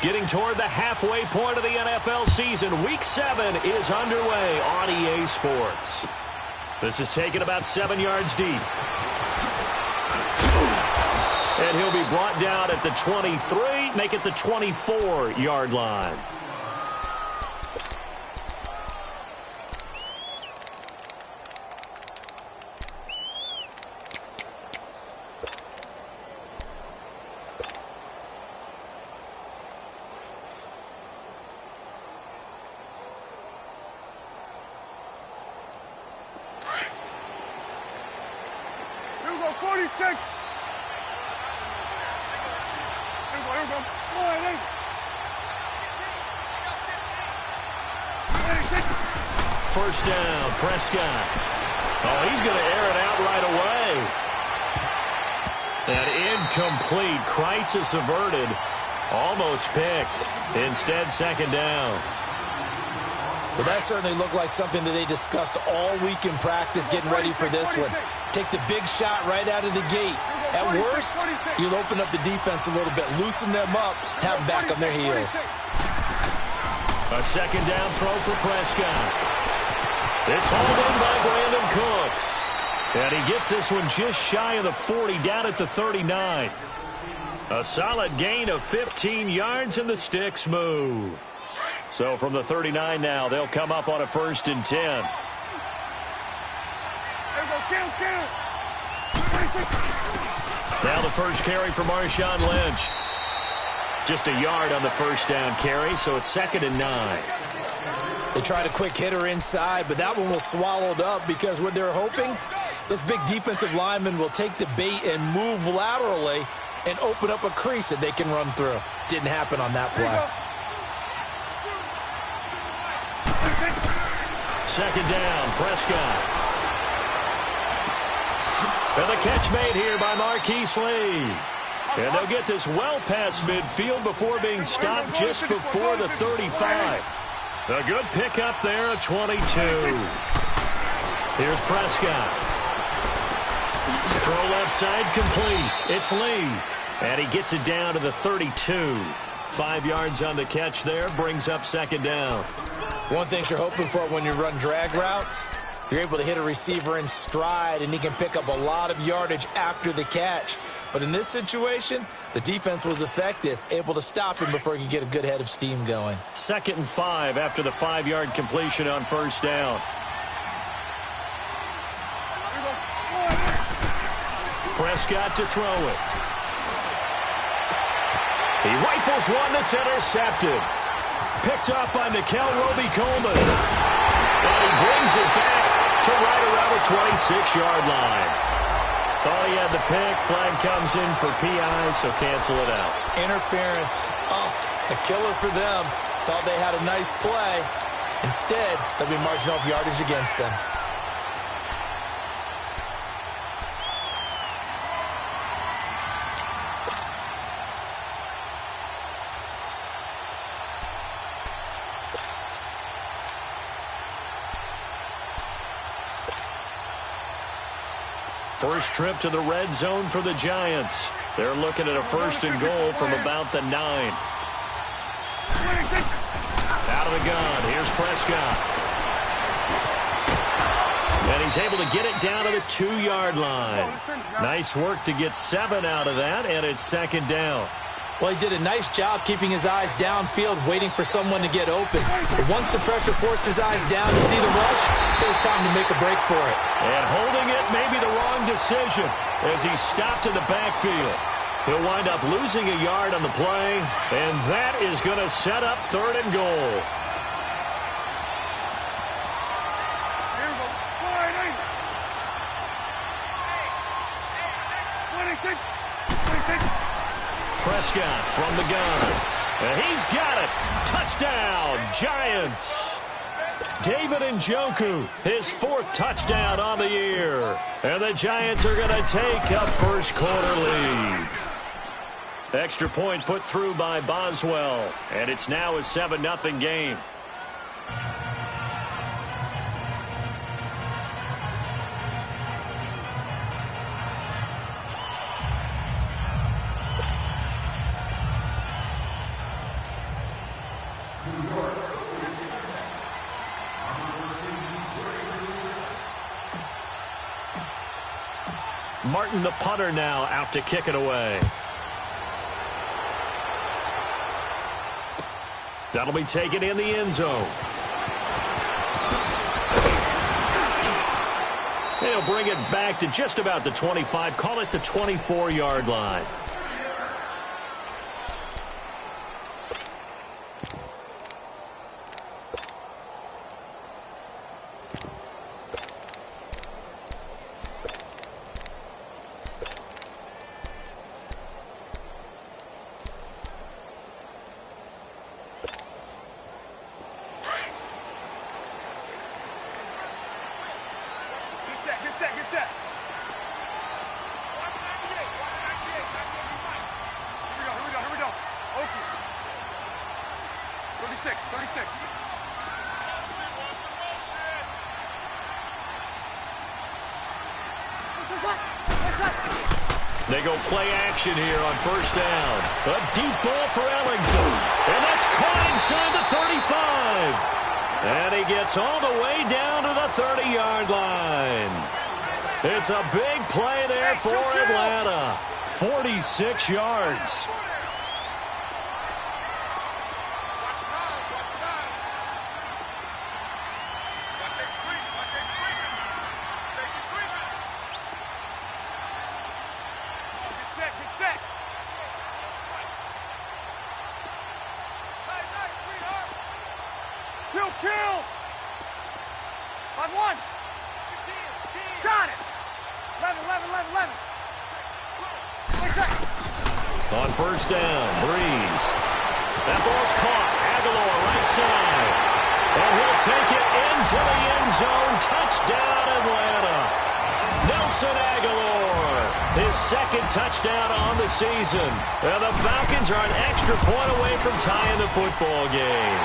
Getting toward the halfway point of the NFL season, Week 7 is underway on EA Sports. This is taken about 7 yards deep. And he'll be brought down at the 23, make it the 24-yard line. First down, Prescott. Oh, he's going to air it out right away. An incomplete, crisis averted. Almost picked. Instead, second down. Well, that certainly looked like something that they discussed all week in practice, getting ready for this one. Take the big shot right out of the gate. At worst, you'll open up the defense a little bit, loosen them up, have them back on their heels. A second down throw for Prescott. It's hauled in by Brandon Cooks. And he gets this one just shy of the 40, down at the 39. A solid gain of 15 yards, and the sticks move. So from the 39 now, they'll come up on a 1st and 10. Now the first carry for Marshawn Lynch. Just a yard on the first down carry, so it's 2nd and 9. They tried a quick hitter inside, but that one was swallowed up because what they're hoping, those big defensive linemen will take the bait and move laterally and open up a crease that they can run through. Didn't happen on that play. Second down, Prescott. And the catch made here by Marquise Lee. And they'll get this well past midfield before being stopped just before the 35. A good pickup there at 22. Here's Prescott. Throw left side complete. It's Lee. And he gets it down to the 32. 5 yards on the catch there. Brings up second down. One thing you're hoping for when you run drag routes, you're able to hit a receiver in stride, and he can pick up a lot of yardage after the catch. But in this situation, the defense was effective, able to stop him before he could get a good head of steam going. 2nd and 5 after the 5-yard completion on first down. Prescott to throw it. He rifles one that's intercepted. Picked off by Nikel Roby-Coleman. And he brings it back to right around the 26-yard line. Thought he had the pick. Flag comes in for PI, so cancel it out. Interference. Oh, a killer for them. Thought they had a nice play. Instead, they'll be marching off yardage against them. First trip to the red zone for the Giants. They're looking at a 1st and goal from about the 9. Out of the gun. Here's Prescott. And he's able to get it down to the 2-yard line. Nice work to get 7 out of that, and it's second down. Well, he did a nice job keeping his eyes downfield, waiting for someone to get open. But once the pressure forced his eyes down to see the rush, it was time to make a break for it. And holding it may be the wrong decision as he stopped in the backfield. He'll wind up losing a yard on the play, and that is going to set up 3rd and goal. Prescott from the gun. And he's got it. Touchdown, Giants. David Njoku, his 4th touchdown on the year. And the Giants are going to take a first-quarter lead. Extra point put through by Boswell. And it's now a 7-0 game. Martin, the punter, now out to kick it away. That'll be taken in the end zone. He'll bring it back to just about the 25. Call it the 24-yard line. Get set. 36. They go play action here on first down. A deep ball for Ellington. And that's caught inside the 35. And he gets all the way down to the 30-yard line. It's a big play there for Atlanta. 46 yards. Kill! 5-1. Got it. 11. On first down, Breeze. That ball's caught. Aguilar right side. And he'll take it into the end zone. Touchdown, Atlanta. Nelson Aguilar. His second touchdown on the season. And the Falcons are an extra point away from tying the football game.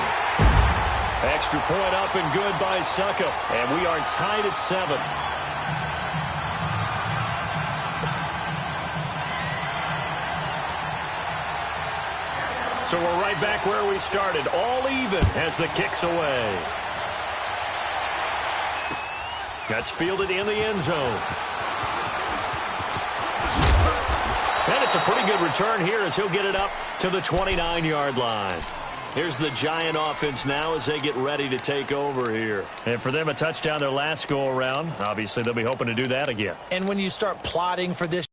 Extra point up and good by Succop. And we are tied at 7. So we're right back where we started. All even as the kick's away. That's fielded in the end zone. And it's a pretty good return here as he'll get it up to the 29-yard line. Here's the Giant offense now as they get ready to take over here. And for them, a touchdown their last go-around. Obviously, they'll be hoping to do that again. And when you start plotting for this,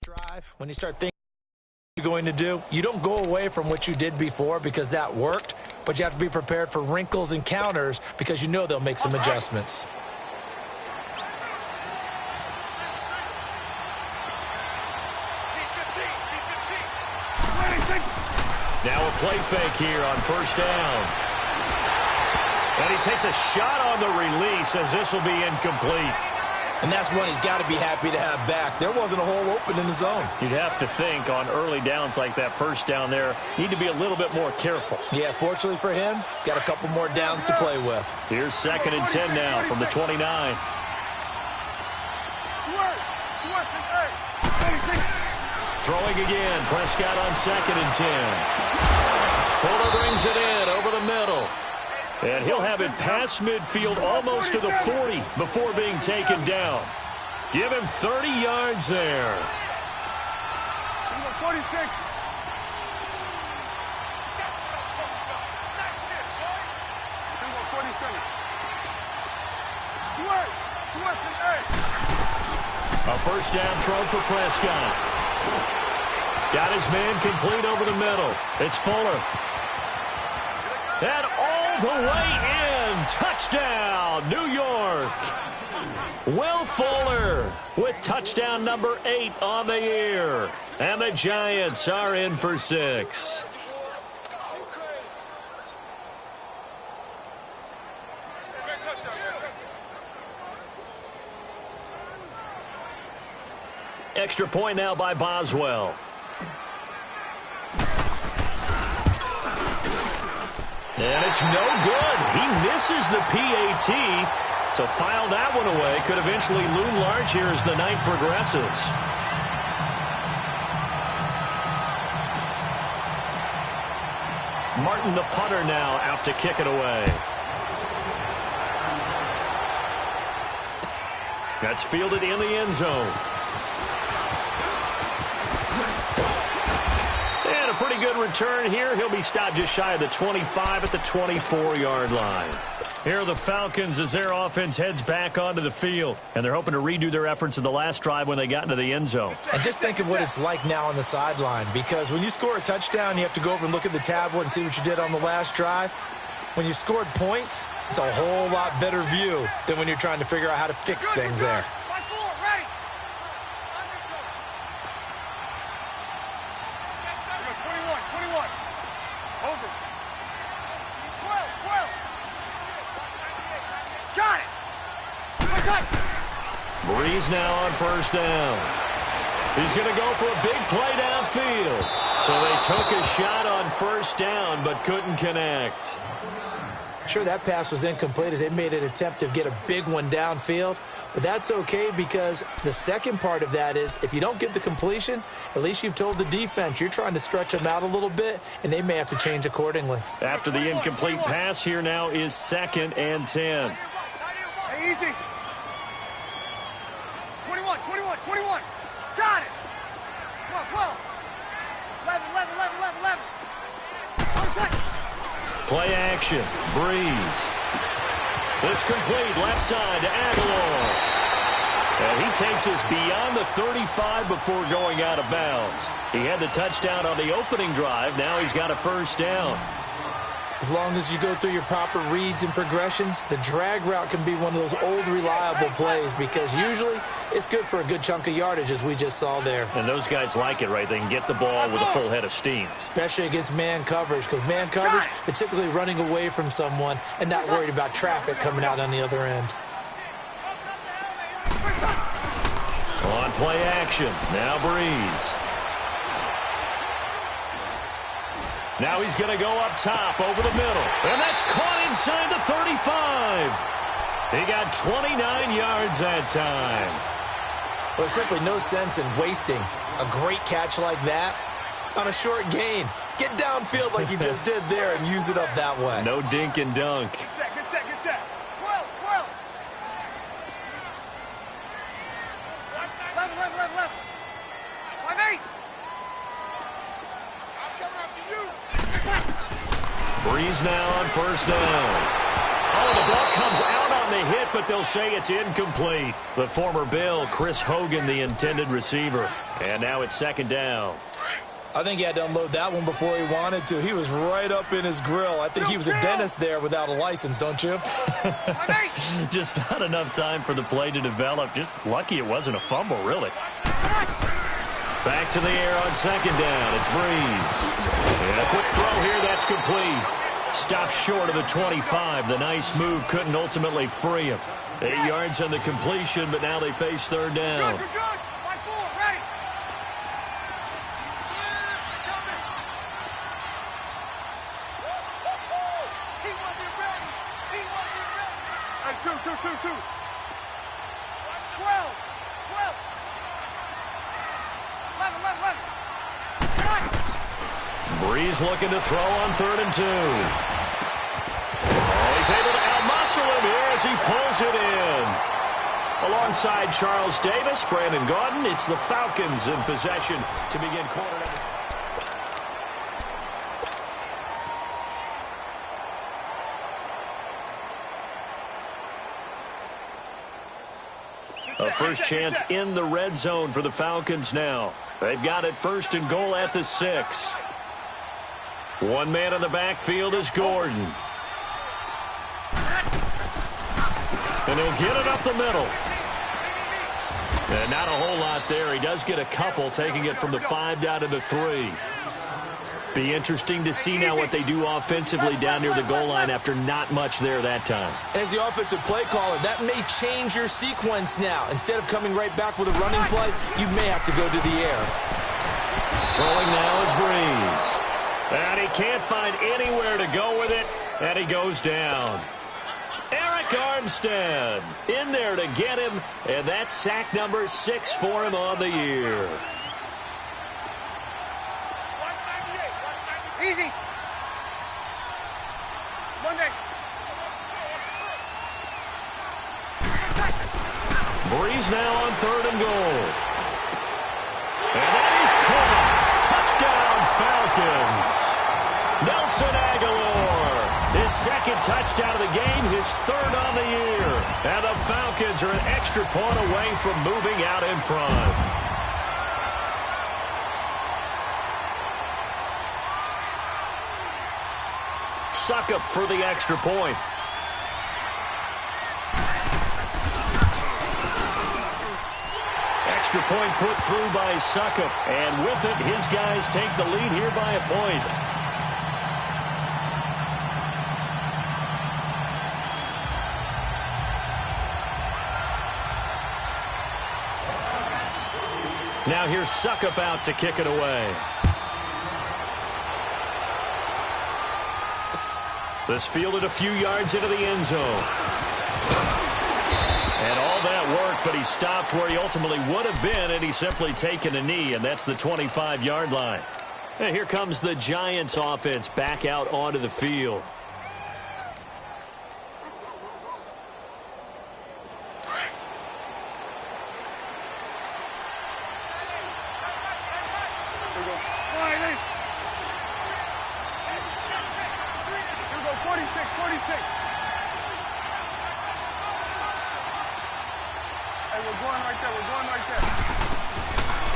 drive, when you start thinking what you're going to do, you don't go away from what you did before because that worked, but you have to be prepared for wrinkles and counters because you know they'll make some adjustments. Now a play fake here on first down. And he takes a shot on the release as this will be incomplete. And that's one he's got to be happy to have back. There wasn't a hole open in the zone. You'd have to think on early downs like that first down there, need to be a little bit more careful. Yeah, fortunately for him, got a couple more downs to play with. Here's 2nd and 10 now from the 29. Throwing again, Prescott on 2nd and 10. Fuller brings it in over the middle. And he'll have it past midfield almost to the 40 before being taken down. Give him 30 yards there. 46. A first down throw for Prescott. Got his man complete over the middle. It's Fuller. And all the way in. Touchdown, New York. Will Fuller with touchdown number 8 on the year. And the Giants are in for 6. Extra point now by Boswell. And it's no good. He misses the PAT. So file that one away. Could eventually loom large here as the night progresses. Martin, the punter, now out to kick it away. That's fielded in the end zone. And a pretty good return here. He'll be stopped just shy of the 25 at the 24-yard line. Here are the Falcons as their offense heads back onto the field. And they're hoping to redo their efforts in the last drive when they got into the end zone. And just think of what it's like now on the sideline. Because when you score a touchdown, you have to go over and look at the tablet and see what you did on the last drive. When you scored points, it's a whole lot better view than when you're trying to figure out how to fix things there. Breeze now on first down. He's going to go for a big play downfield. So they took a shot on first down but couldn't connect. Sure, that pass was incomplete as they made an attempt to get a big one downfield. But that's okay because the second part of that is if you don't get the completion, at least you've told the defense you're trying to stretch them out a little bit, and they may have to change accordingly. After the incomplete pass, here now is 2nd and 10. Hey, easy. 21. Got it. 12. 11. Play action. Breeze. This complete left side to Aguilar. And he takes us beyond the 35 before going out of bounds. He had the touchdown on the opening drive. Now he's got a first down. As long as you go through your proper reads and progressions, the drag route can be one of those old reliable plays because usually it's good for a good chunk of yardage as we just saw there. And those guys like it, right? They can get the ball with a full head of steam. Especially against man coverage because man coverage, they're typically running away from someone and not worried about traffic coming out on the other end. On play action, now Breeze. Now he's going to go up top over the middle. And that's caught inside the 35. He got 29 yards that time. Well, there's simply no sense in wasting a great catch like that on a short gain. Get downfield like you just did there and use it up that way. No dink and dunk. Good set. 12. 11. 5-8. I'm coming up to you. Breeze now on first down. Oh, the ball comes out on the hit, but they'll say it's incomplete. The former Bill, Chris Hogan, the intended receiver. And now it's 2nd down. I think he had to unload that one before he wanted to. He was right up in his grill. I think he was a dentist there without a license, don't you? Just not enough time for the play to develop. Just lucky it wasn't a fumble, really. Back to the air on 2nd down. It's Breeze. And a quick throw here. That's complete. Stopped short of the 25. The nice move couldn't ultimately free him. 8 yards on the completion, but now they face 3rd down. Good. 5-4. Ready. He won't be ready. Hey, 2. 12. 11. Breeze looking to throw on 3rd and 2. Oh, he's able to out-muscle him here as he pulls it in. Alongside Charles Davis, Brandon Gaudin, it's the Falcons in possession to begin quarter. A first chance in the red zone for the Falcons now. They've got it 1st and goal at the 6. One man in the backfield is Gordon. And he'll get it up the middle. And not a whole lot there. He does get a couple, taking it from the 5 down to the 3. Be interesting to see now what they do offensively down near the goal line after not much there that time. As the offensive play caller, that may change your sequence now. Instead of coming right back with a running play, you may have to go to the air. Throwing now is Breeze. And he can't find anywhere to go with it, and he goes down. Eric Armstead in there to get him, and that's sack number 6 for him on the year. Easy. Monday. Breeze now on 3rd and goal. And that is caught. Touchdown, Falcons. Nelson Aguilar, his 2nd touchdown of the game, his 3rd on the year. And the Falcons are an extra point away from moving out in front. Succop for the extra point. Extra point put through by Succop. And with it, his guys take the lead here by a point. Now here's Succop out to kick it away. This fielded a few yards into the end zone. And all that work, but he stopped where he ultimately would have been, and he's simply taken a knee, and that's the 25-yard line. And here comes the Giants offense back out onto the field.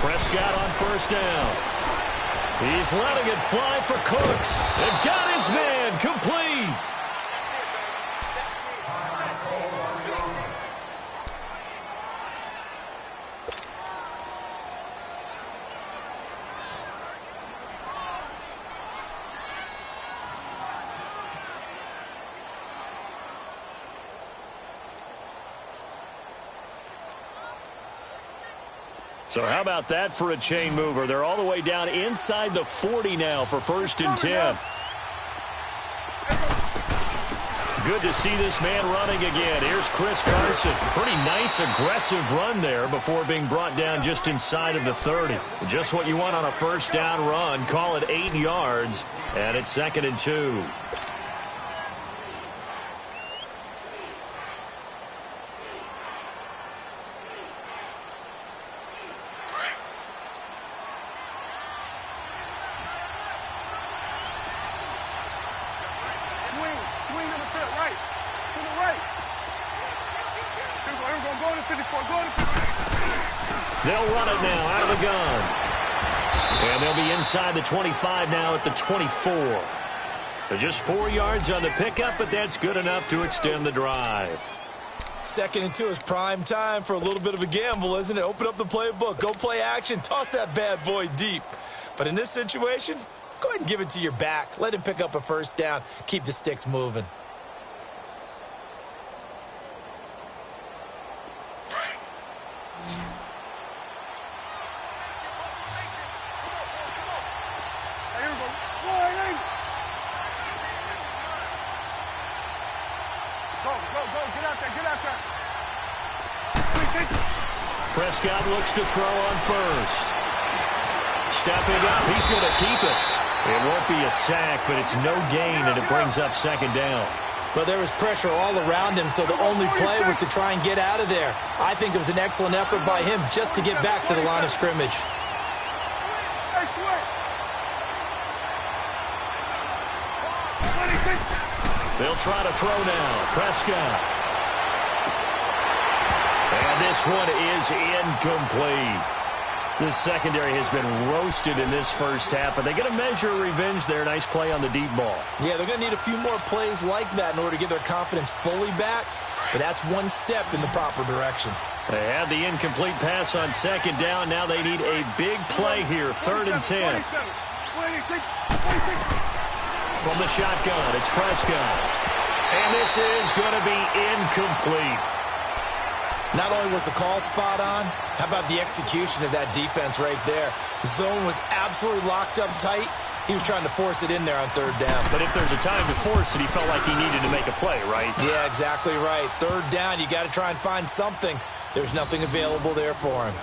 Prescott on 1st down. He's letting it fly for Cooks. And got his man complete. So how about that for a chain mover? They're all the way down inside the 40 now for 1st and 10. Good to see this man running again. Here's Chris Carson. Pretty nice, aggressive run there before being brought down just inside of the 30. Just what you want on a 1st down run. Call it 8 yards, and it's 2nd and 2. They'll run it now out of the gun. And they'll be inside the 25 now at the 24. They're just 4 yards on the pickup, but that's good enough to extend the drive. 2nd and 2 is prime time for a little bit of a gamble, isn't it? Open up the playbook, go play action, toss that bad boy deep. But in this situation, go ahead and give it to your back. Let him pick up a 1st down. Keep the sticks moving. Prescott looks to throw on 1st. Stepping up, he's going to keep it. It won't be a sack, but it's no gain, and it brings up 2nd down. Well, there was pressure all around him, so the only play was to try and get out of there. I think it was an excellent effort by him just to get back to the line of scrimmage. They'll try to throw now. Prescott. And this one is incomplete. This secondary has been roasted in this 1st half, but they get a measure of revenge there. Nice play on the deep ball. Yeah, they're going to need a few more plays like that in order to get their confidence fully back, but that's one step in the proper direction. They had the incomplete pass on 2nd down. Now they need a big play here, 3rd and 10. From the shotgun, it's Prescott. And this is going to be incomplete. Not only was the call spot on, how about the execution of that defense right there? The zone was absolutely locked up tight. He was trying to force it in there on third down. But if there's a time to force it, he felt like he needed to make a play, right? Yeah, exactly right. Third down, you got to try and find something. There's nothing available there for him.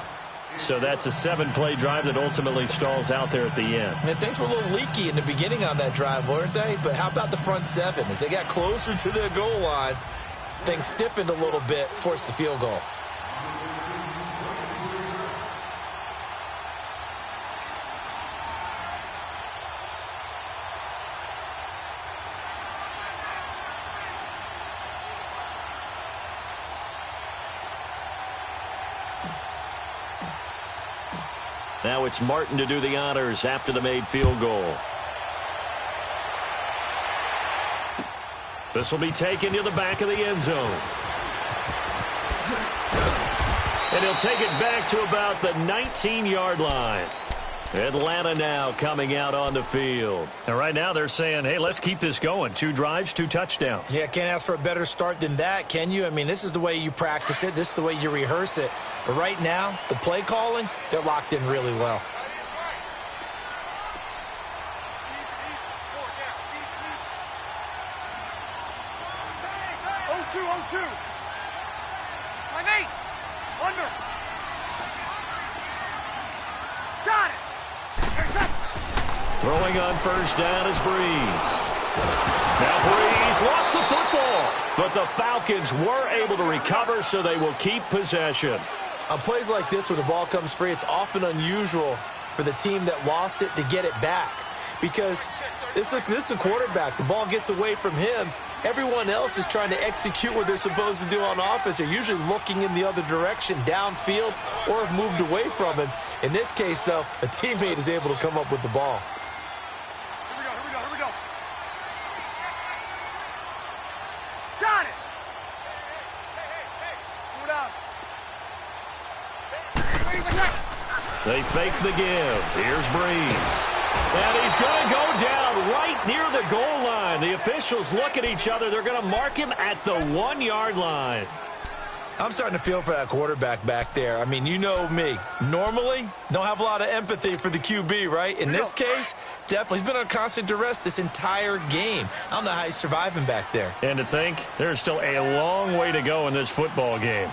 So that's a 7-play drive that ultimately stalls out there at the end. And things were a little leaky in the beginning on that drive, weren't they? But how about the front seven? As they got closer to the goal line, things stiffened a little bit, forced the field goal. Now it's Martin to do the honors after the made field goal. This will be taken to the back of the end zone. And he'll take it back to about the 19-yard line. Atlanta now coming out on the field. And right now they're saying, hey, let's keep this going. 2 drives, 2 touchdowns. Yeah, can't ask for a better start than that, can you? I mean, this is the way you practice it. This is the way you rehearse it. But right now, the play calling, they're locked in really well. Throwing on first down is Breeze. Now Breeze lost the football, but the Falcons were able to recover, so they will keep possession. On plays like this, when the ball comes free, it's often unusual for the team that lost it to get it back. Because this is a quarterback. The ball gets away from him. Everyone else is trying to execute what they're supposed to do on offense. They're usually looking in the other direction, downfield, or have moved away from him. In this case, though, a teammate is able to come up with the ball. Here we go. Got it. They fake the give. Here's Breeze. And he's going to go down right near the goal line. The officials look at each other. They're going to mark him at the 1-yard line. I'm starting to feel for that quarterback back there. I mean, you know me. Normally, don't have a lot of empathy for the QB, right? In this case, definitely. He's been under constant duress this entire game. I don't know how he's surviving back there. And to think, there's still a long way to go in this football game.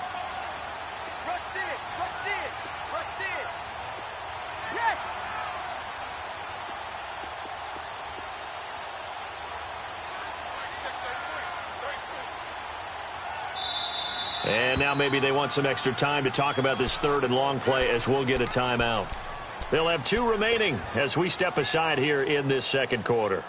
And now maybe they want some extra time to talk about this 3rd and long play as we'll get a timeout. They'll have 2 remaining as we step aside here in this second quarter.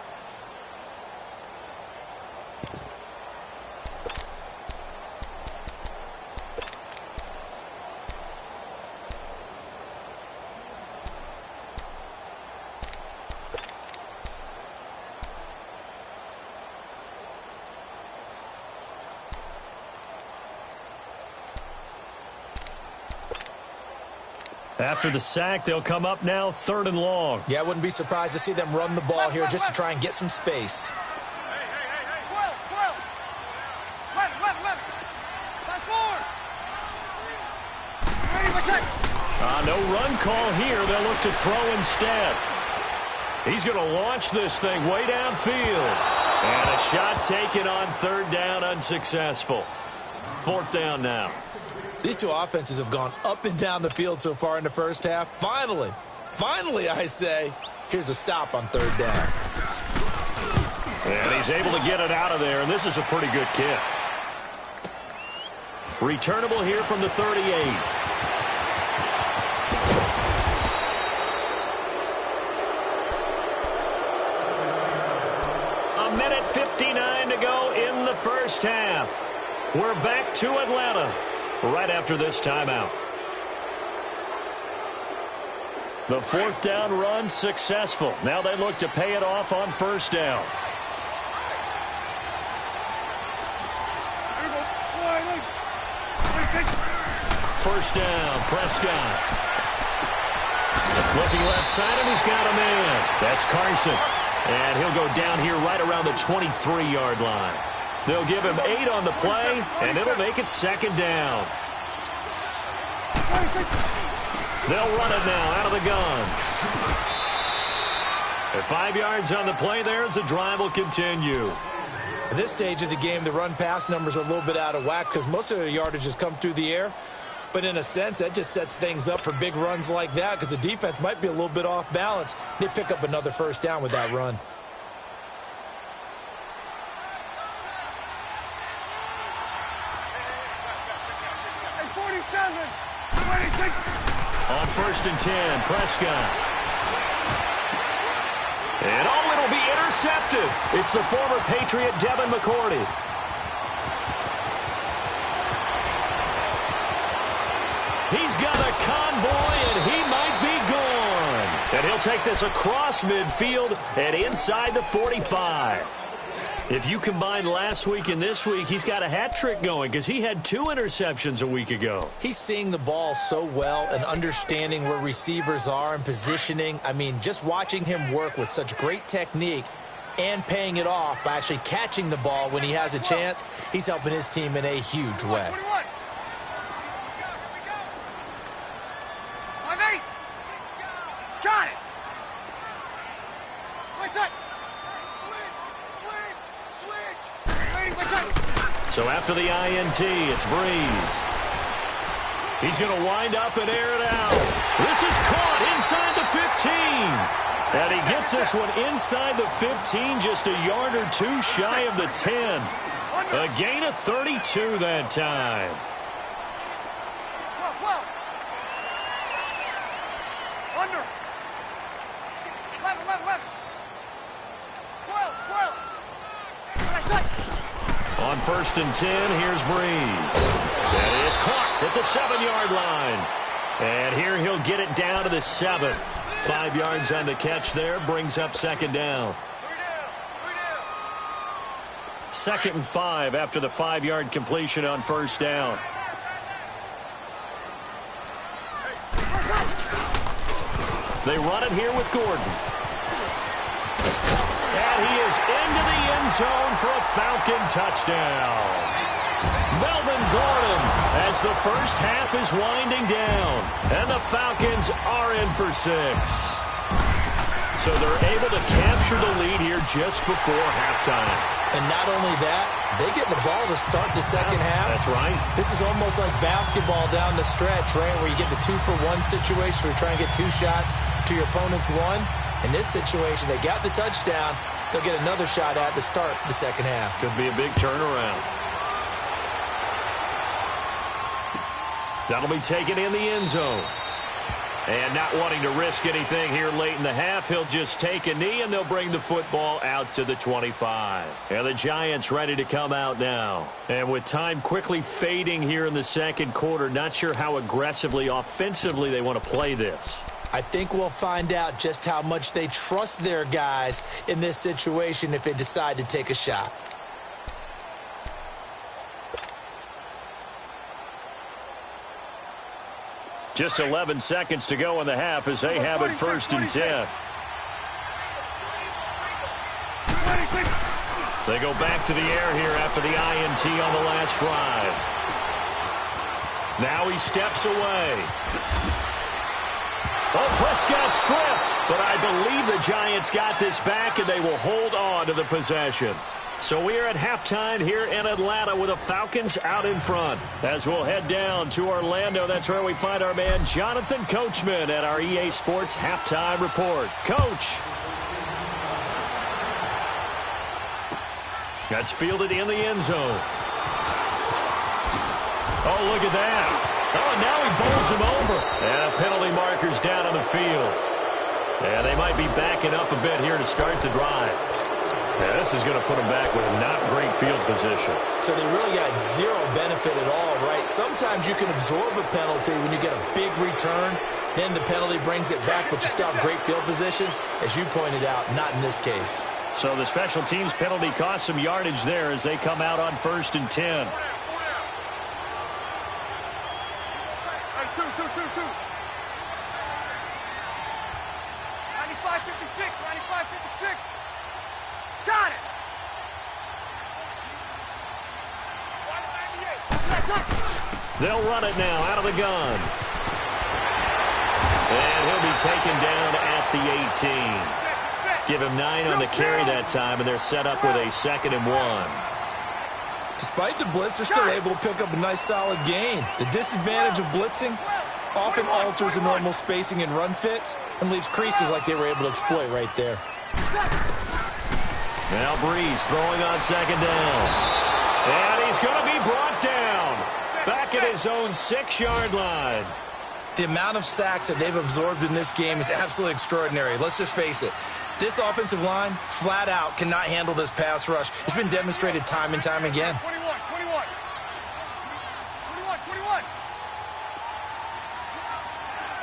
After the sack, they'll come up now 3rd and long. Yeah, I wouldn't be surprised to see them run the ball here just to try and get some space. No run call here. They'll look to throw instead. He's going to launch this thing way downfield. And a shot taken on 3rd down, unsuccessful. 4th down now. These two offenses have gone up and down the field so far in the first half. Finally, I say, here's a stop on 3rd down. And he's able to get it out of there, and this is a pretty good kick. Returnable here from the 38. A minute 59 to go in the first half. We're back to Atlanta right after this timeout. The 4th down run successful. Now they look to pay it off on 1st down. First down, Prescott. Looking left side, and he's got a man. That's Carson. And he'll go down here right around the 23-yard line. They'll give him 8 on the play, and it'll make it 2nd down. They'll run it now out of the gun. At 5 yards on the play there, as the drive will continue. At this stage of the game, the run-pass numbers are a little bit out of whack because most of the yardage has come through the air. But in a sense, that just sets things up for big runs like that because the defense might be a little bit off balance. They pick up another 1st down with that run. On 1st and 10, Prescott. And it'll be intercepted. It's the former Patriot Devin McCourty. He's got a convoy, and he might be gone. And he'll take this across midfield and inside the 45. If you combine last week and this week, he's got a hat trick going because he had 2 interceptions a week ago. He's seeing the ball so well and understanding where receivers are and positioning. I mean, just watching him work with such great technique and paying it off by actually catching the ball when he has a chance, he's helping his team in a huge way. Got it! So after the INT, it's Breeze. He's going to wind up and air it out. This is caught inside the 15. And he gets this one inside the 15, just a yard or 2 shy of the 10. A gain of 32 that time. 12. Under. 11. 12. On 1st and 10, here's Breeze. That is caught at the 7-yard line. And here he'll get it down to the 7. 5 yards on the catch there, brings up 2nd down. 2nd and 5 after the 5-yard completion on 1st down. They run it here with Gordon. And he is into the end zone for a Falcon touchdown. Melvin Gordon as the first half is winding down. And the Falcons are in for 6. So they're able to capture the lead here just before halftime. And not only that, they get the ball to start the second half. That's right. This is almost like basketball down the stretch, right, where you get the 2-for-1 situation where you're trying to get 2 shots to your opponent's 1. In this situation, they got the touchdown. They'll get another shot at to start the second half. Could be a big turnaround. That'll be taken in the end zone. And not wanting to risk anything here late in the half, he'll just take a knee, and they'll bring the football out to the 25. And the Giants ready to come out now. And with time quickly fading here in the second quarter, not sure how aggressively, offensively they want to play this. I think we'll find out just how much they trust their guys in this situation if they decide to take a shot. Just 11 seconds to go in the half as they have it 1st and 10. They go back to the air here after the INT on the last drive. Now he steps away. Oh, Prescott stripped, but I believe the Giants got this back, and they will hold on to the possession. So we are at halftime here in Atlanta with the Falcons out in front. As we'll head down to Orlando, that's where we find our man Jonathan Coachman at our EA Sports Halftime Report. Coach. That's fielded in the end zone. Oh, look at that. Oh, and now he bowls him over. And a penalty marker's down on the field. And they might be backing up a bit here to start the drive. Yeah, this is going to put them back with a not great field position. So they really got zero benefit at all, right? Sometimes you can absorb a penalty when you get a big return. Then the penalty brings it back, but you still have great field position. As you pointed out, not in this case. So the special teams penalty cost some yardage there as they come out on 1st and 10. Got it. They'll run it now out of the gun. And he'll be taken down at the 18. Give him 9 on the carry that time, and they're set up with a 2nd and 1. Despite the blitz, they're still able to pick up a nice solid gain. The disadvantage of blitzing often alters the normal spacing and run fits and leaves creases like they were able to exploit right there. Now Breeze throwing on 2nd down. And he's going to be brought down. Back at his own 6-yard line. The amount of sacks that they've absorbed in this game is absolutely extraordinary. Let's just face it. This offensive line, flat out, cannot handle this pass rush. It's been demonstrated time and time again. 21.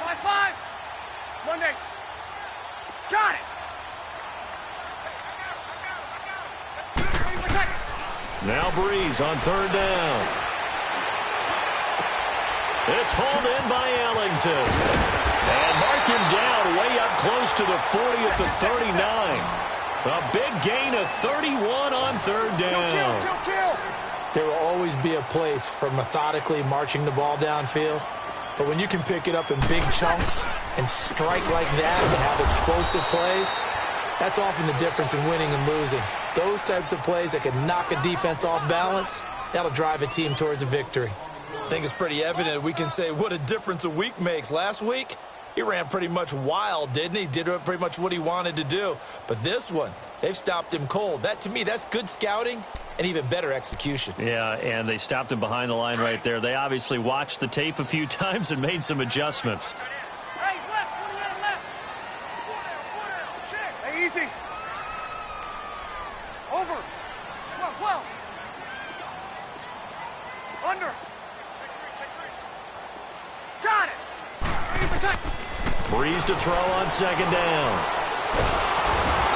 5-5. Monday. Got it. Now Breeze on 3rd down. It's hauled in by Ellington. And mark him down way up close to the 40 at the 39. A big gain of 31 on 3rd down. Kill. There will always be a place for methodically marching the ball downfield. But when you can pick it up in big chunks and strike like that and have explosive plays, that's often the difference in winning and losing. Those types of plays that can knock a defense off balance, that'll drive a team towards a victory. I think it's pretty evident we can say what a difference a week makes. Last week, he ran pretty much wild, didn't he? Did pretty much what he wanted to do. But this one, they've stopped him cold. That, to me, that's good scouting and even better execution. Yeah, and they stopped him behind the line right there. They obviously watched the tape a few times and made some adjustments. Hey, left. Hey, easy. Over. 12. Under. Got it. Breeze to throw on 2nd down.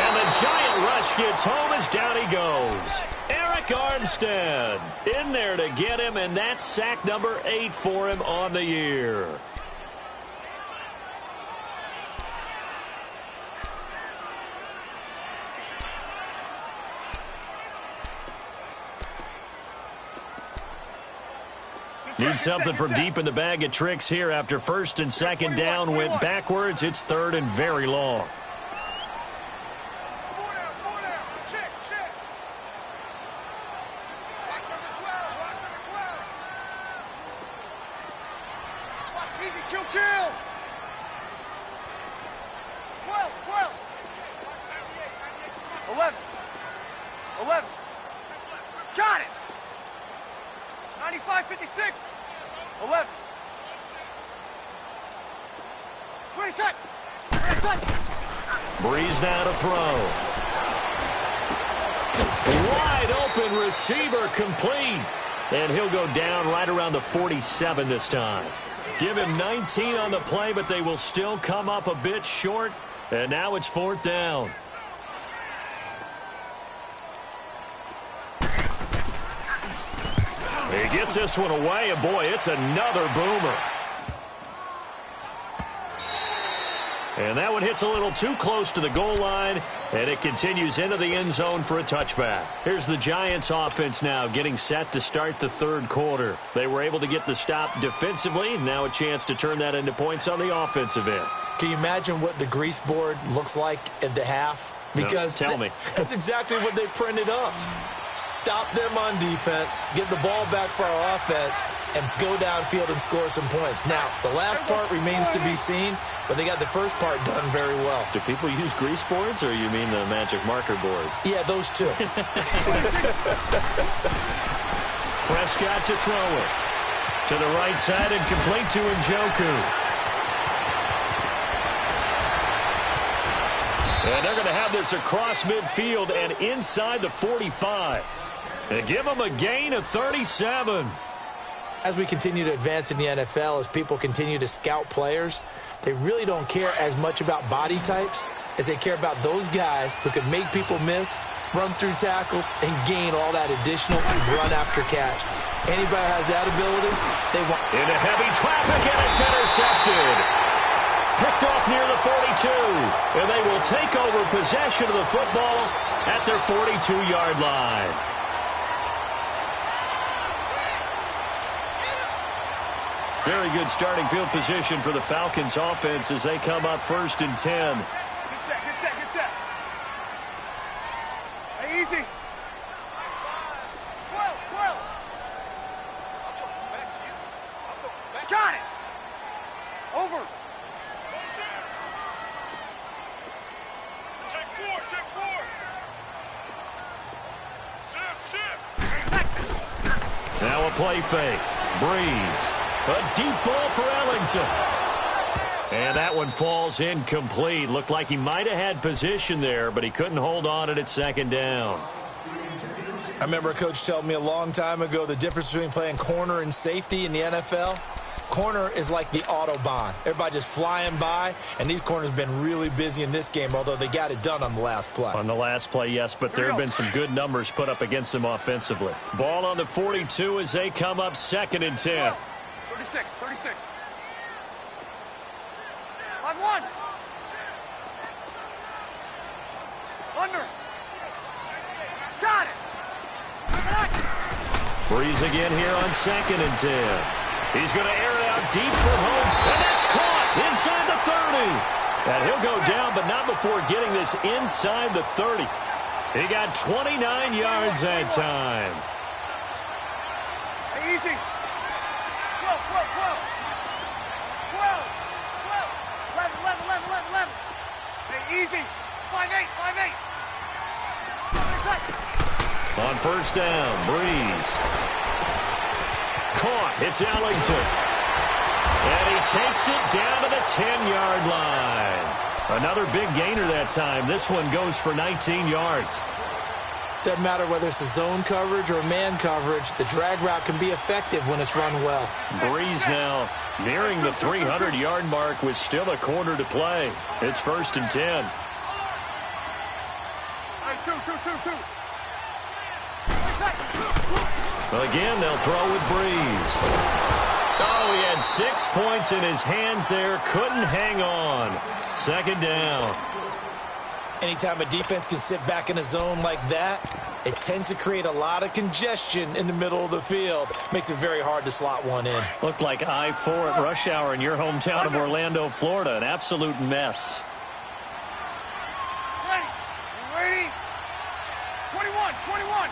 And the giant rush gets home as down he goes. Eric Armstead in there to get him, and that's sack number 8 for him on the year. Need something from deep in the bag of tricks here after 1st and 2nd down went backwards. It's 3rd and very long. Check. Watch number 12. Watch easy. Kill. 12. 11. Got it. 95-56. 11. 26. Breeze now to throw. Wide open receiver complete. And he'll go down right around the 47 this time. Give him 19 on the play, but they will still come up a bit short. And now it's 4th down. He gets this one away, and boy, it's another boomer. And that one hits a little too close to the goal line, and it continues into the end zone for a touchback. Here's the Giants offense now getting set to start the 3rd quarter. They were able to get the stop defensively, and now a chance to turn that into points on the offensive end. Can you imagine what the grease board looks like at the half? Because no, tell me. That's exactly what they printed up. Stop them on defense, get the ball back for our offense, and go downfield and score some points. Now, the last part remains to be seen, but they got the first part done very well. Do people use grease boards, or you mean the magic marker boards? Yeah, those two. Prescott to throw it. To the right side and complete to Njoku. And they're going to have this across midfield and inside the 45. And give them a gain of 37. As we continue to advance in the NFL, as people continue to scout players, they really don't care as much about body types as they care about those guys who can make people miss, run through tackles, and gain all that additional run after catch. Anybody has that ability, they want. Into heavy traffic, and it's intercepted. Picked off near the 42, and they will take over possession of the football at their 42-yard line. Very good starting field position for the Falcons offense as they come up 1st and 10. Get set, get set, get set. Hey, easy. 12, 12. Got it. Over. Check 4, check 4. Now a play fake. Breeze. A deep ball for Ellington. And that one falls incomplete. Looked like he might have had position there, but he couldn't hold on it at 2nd down. I remember a coach telling me a long time ago the difference between playing corner and safety in the NFL. Corner is like the Autobahn. Everybody just flying by, and these corners have been really busy in this game, although they got it done on the last play. On the last play, yes, but there have been some good numbers put up against them offensively. Ball on the 42 as they come up 2nd and 10. 36, 36. 5-1. Under. Got it. Breeze again here on 2nd and 10. He's going to air it out deep for home, and that's caught inside the 30. And he'll go down, but not before getting this inside the 30. He got 29 yards that time. Hey, easy. 12, 12, 12. 12, 12. 11, 11, 11, 11. Stay easy. 5-8, 5-8. On 1st down, Breeze. Caught. It's Ellington. And he takes it down to the 10-yard line. Another big gainer that time. This one goes for 19 yards. Doesn't matter whether it's a zone coverage or man coverage, the drag route can be effective when it's run well. Breeze now nearing the 300-yard mark with still a quarter to play. It's 1st and 10. Again, they'll throw with Breeze. Oh, he had 6 points in his hands there. Couldn't hang on. 2nd down. Anytime a defense can sit back in a zone like that, it tends to create a lot of congestion in the middle of the field. Makes it very hard to slot one in. Looked like I-4 at rush hour in your hometown of Orlando, Florida. An absolute mess. Ready. 21, 21.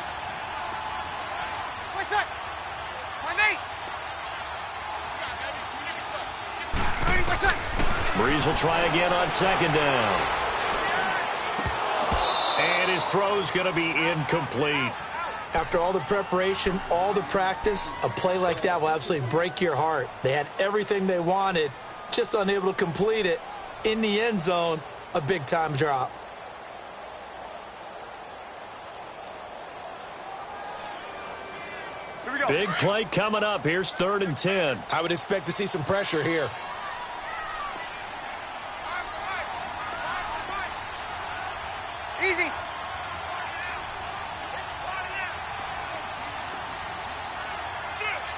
What's that? 5-8. What's that? Breeze will try again on 2nd down. And his throw's going to be incomplete. After all the preparation, all the practice, a play like that will absolutely break your heart. They had everything they wanted, just unable to complete it. In the end zone, a big-time drop. Here we go. Big play coming up. Here's 3rd and 10. I would expect to see some pressure here. Easy.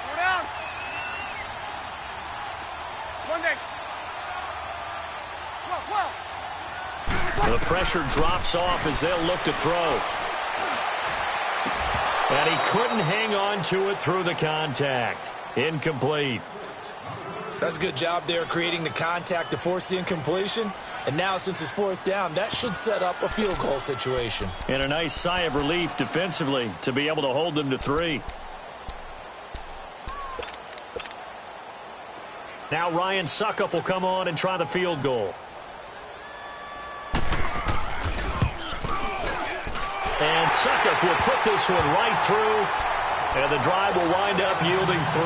Go down. Monday. 12, 12. The pressure drops off as they'll look to throw. And he couldn't hang on to it through the contact. Incomplete. That's a good job there creating the contact to force the incompletion. And now, since it's 4th down, that should set up a field goal situation. And a nice sigh of relief defensively to be able to hold them to 3. Now Ryan Succop will come on and try the field goal. And Succop will put this one right through. And the drive will wind up yielding 3.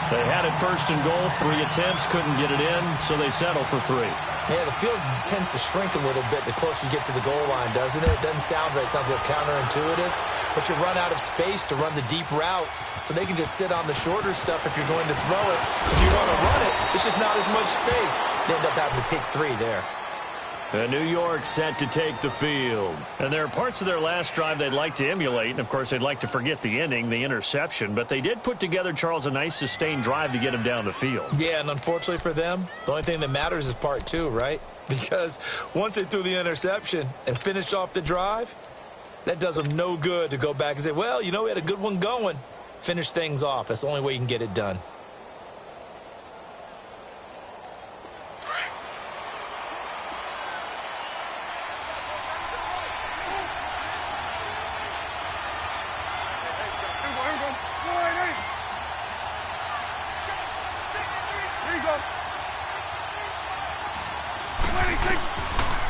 They had it 1st and goal, 3 attempts, couldn't get it in, so they settle for 3. Yeah, the field tends to shrink a little bit the closer you get to the goal line, doesn't it? It doesn't sound right. It sounds a little counterintuitive. But you run out of space to run the deep routes, so they can just sit on the shorter stuff if you're going to throw it. If you want to run it, it's just not as much space. They end up having to take 3 there. And New York set to take the field. And there are parts of their last drive they'd like to emulate. And, of course, they'd like to forget the ending, the interception. But they did put together, Charles, a nice sustained drive to get him down the field. Yeah, and unfortunately for them, the only thing that matters is part 2, right? Because once they threw the interception and finished off the drive, that does them no good to go back and say, well, you know, we had a good one going. Finish things off. That's the only way you can get it done.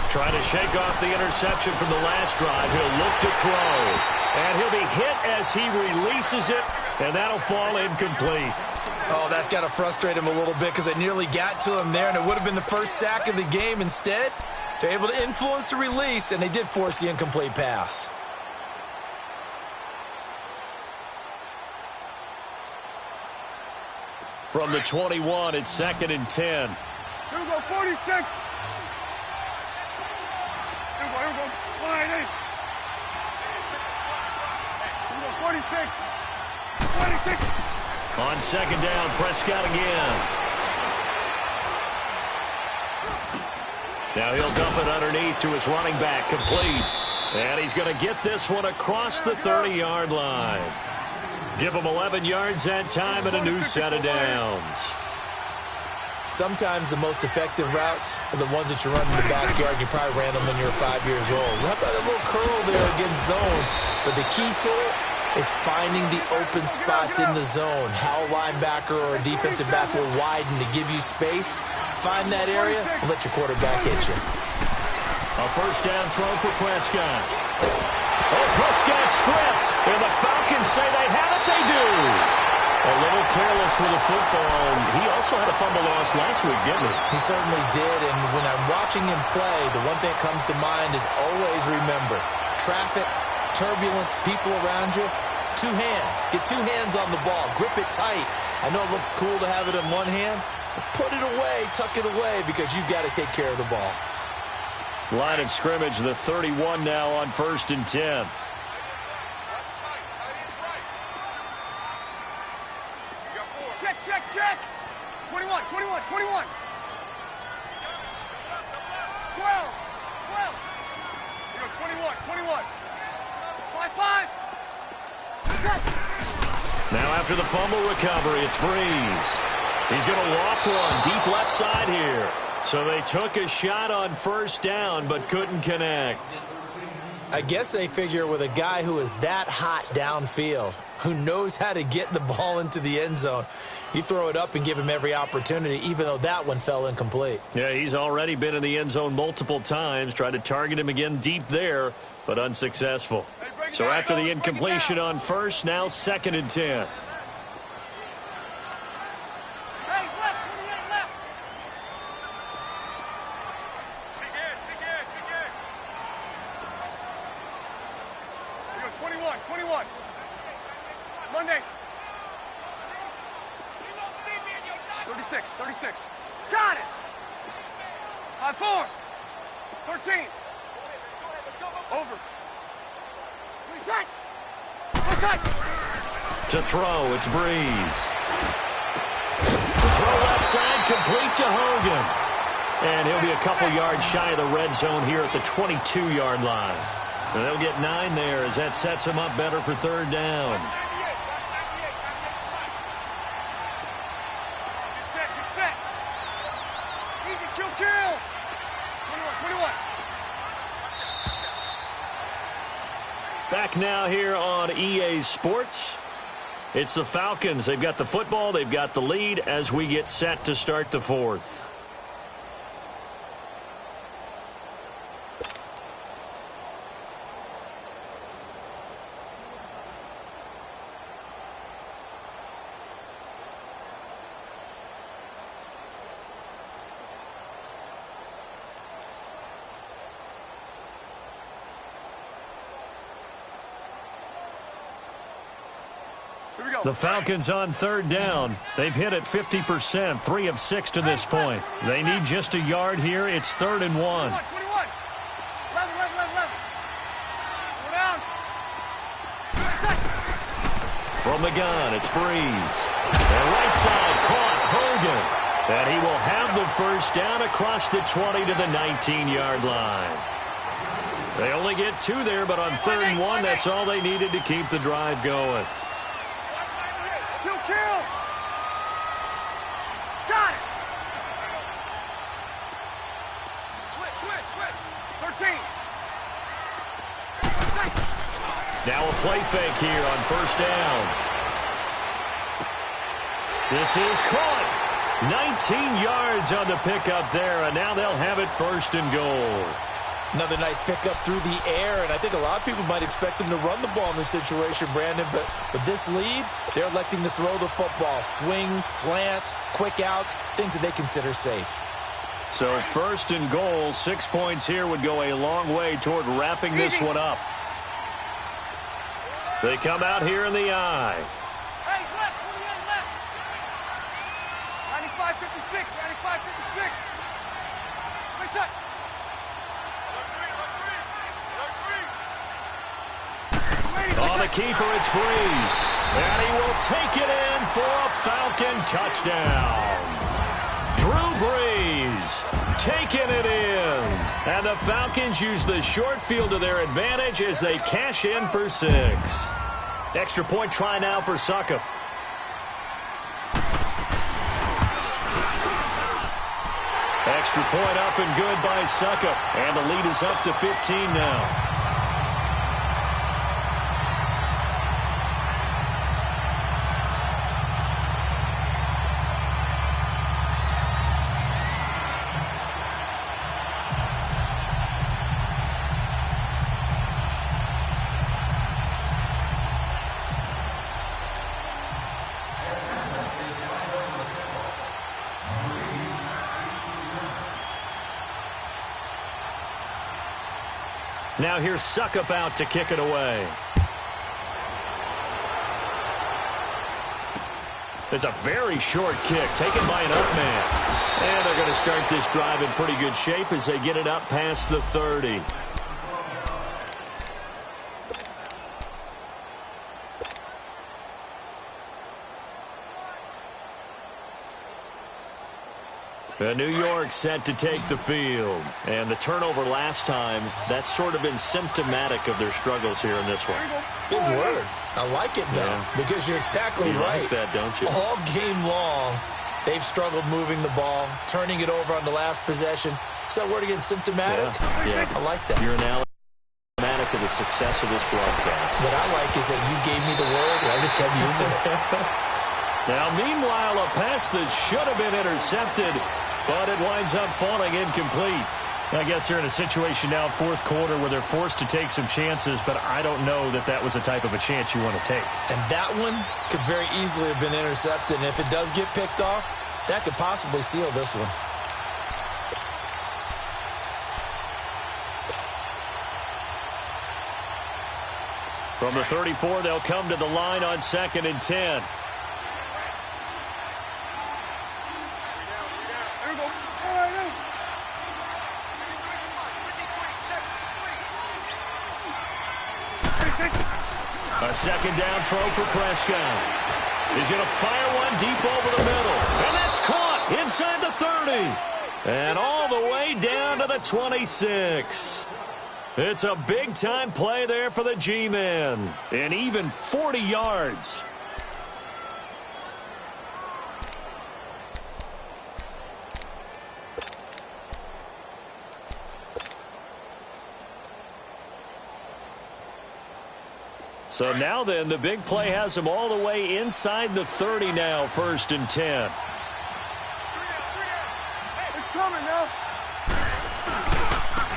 Trying to shake off the interception from the last drive. He'll look to throw. And he'll be hit as he releases it, and that'll fall incomplete. Oh, that's got to frustrate him a little bit because they nearly got to him there, and it would have been the first sack of the game. Instead, they're able to influence the release, and they did force the incomplete pass. From the 21, it's 2nd and 10. Here we go, 46. Here we go, slide in. Here we go, 46. 26. On 2nd down, Prescott again. Now he'll dump it underneath to his running back, complete. And he's going to get this one across the 30-yard line. Give him 11 yards that time and a new set of downs. Sometimes the most effective routes are the ones that you run in the backyard. You probably ran them when you were 5 years old. How about a little curl there against zone? But the key to it is finding the open spots in the zone. How a linebacker or a defensive back will widen to give you space. Find that area and let your quarterback hit you. A first down throw for Prescott. Oh, Prescott stripped. And the Falcons say they have it. They do. A little careless with the football. And he also had a fumble loss last week, didn't he? He certainly did. And when I'm watching him play, the one thing that comes to mind is always remember, traffic, turbulence, people around you, two hands. Get two hands on the ball. Grip it tight. I know it looks cool to have it in one hand, but put it away, tuck it away, because you've got to take care of the ball. Line of scrimmage, the 31 now on 1st and 10. Check. 21. 12. 12. 21. 5. Now after the fumble recovery, it's Breeze. He's going to loft one deep left side here. So they took a shot on first down but couldn't connect. I guess they figure with a guy who is that hot downfield, who knows how to get the ball into the end zone, you throw it up and give him every opportunity, even though that one fell incomplete. Yeah, he's already been in the end zone multiple times. Tried to target him again deep there, but unsuccessful. So after the incompletion on first, now 2nd and 10. Monday. 36. Got it. 5-4. 13. Over. Reset. To throw, it's Breeze. The throw left side, complete to Hogan. And he'll be a couple yards shy of the red zone here at the 22-yard line. And they'll get 9 there as that sets him up better for 3rd down. Get set. Easy, kill. 21. Back now here on EA Sports. It's the Falcons. They've got the football. They've got the lead as we get set to start the 4th. The Falcons on 3rd down. They've hit it 50%, 3 of 6 to this point. They need just a yard here. It's 3rd and 1. 21. 11. Go down. From the gun, it's Breeze. And right side caught Hogan. And he will have the first down across the 20 to the 19-yard line. They only get 2 there, but on 3rd and 1, that's all they needed to keep the drive going. Kill. Got it. Switch. 13. Now a play fake here on 1st down. This is caught. 19 yards on the pickup there, and now they'll have it 1st and goal. Another nice pickup through the air, and I think a lot of people might expect them to run the ball in this situation, Brandon, but with this lead, they're electing to throw the football. Swings, slants, quick outs, things that they consider safe. So 1st and goal, 6 points here would go a long way toward wrapping this one up. They come out here in the eye. Hey, left, 28 left. 95-56, 95-56. Wait, shot. On the keeper, it's Breeze. And he will take it in for a Falcon touchdown. Drew Brees taking it in. And the Falcons use the short field to their advantage as they cash in for 6. Extra point try now for Succop. Extra point up and good by Succop. And the lead is up to 15 now. Now here's Succop out to kick it away. It's a very short kick taken by an up man. And they're going to start this drive in pretty good shape as they get it up past the 30. New York set to take the field. And the turnover last time, that's sort of been symptomatic of their struggles here in this one. Big word. I like it, though, because you're exactly right. Like that, don't you? All game long, they've struggled moving the ball, turning it over on the last possession. Is that word again, symptomatic? Yeah. I like that. You're an analytic of the success of this broadcast. What I like is that you gave me the word, and I just kept using it. Now, meanwhile, a pass that should have been intercepted, but it winds up falling incomplete. I guess they're in a situation now, 4th quarter, where they're forced to take some chances, but I don't know that that was the type of a chance you want to take. And that one could very easily have been intercepted, and if it does get picked off, that could possibly seal this one. From the 34, they'll come to the line on 2nd and 10. A 2nd down throw for Prescott. He's going to fire one deep over the middle. And that's caught inside the 30. And all the way down to the 26. It's a big-time play there for the G-men. And even 40 yards. So now then, the big play has them all the way inside the 30 now, 1st and 10. It's coming now.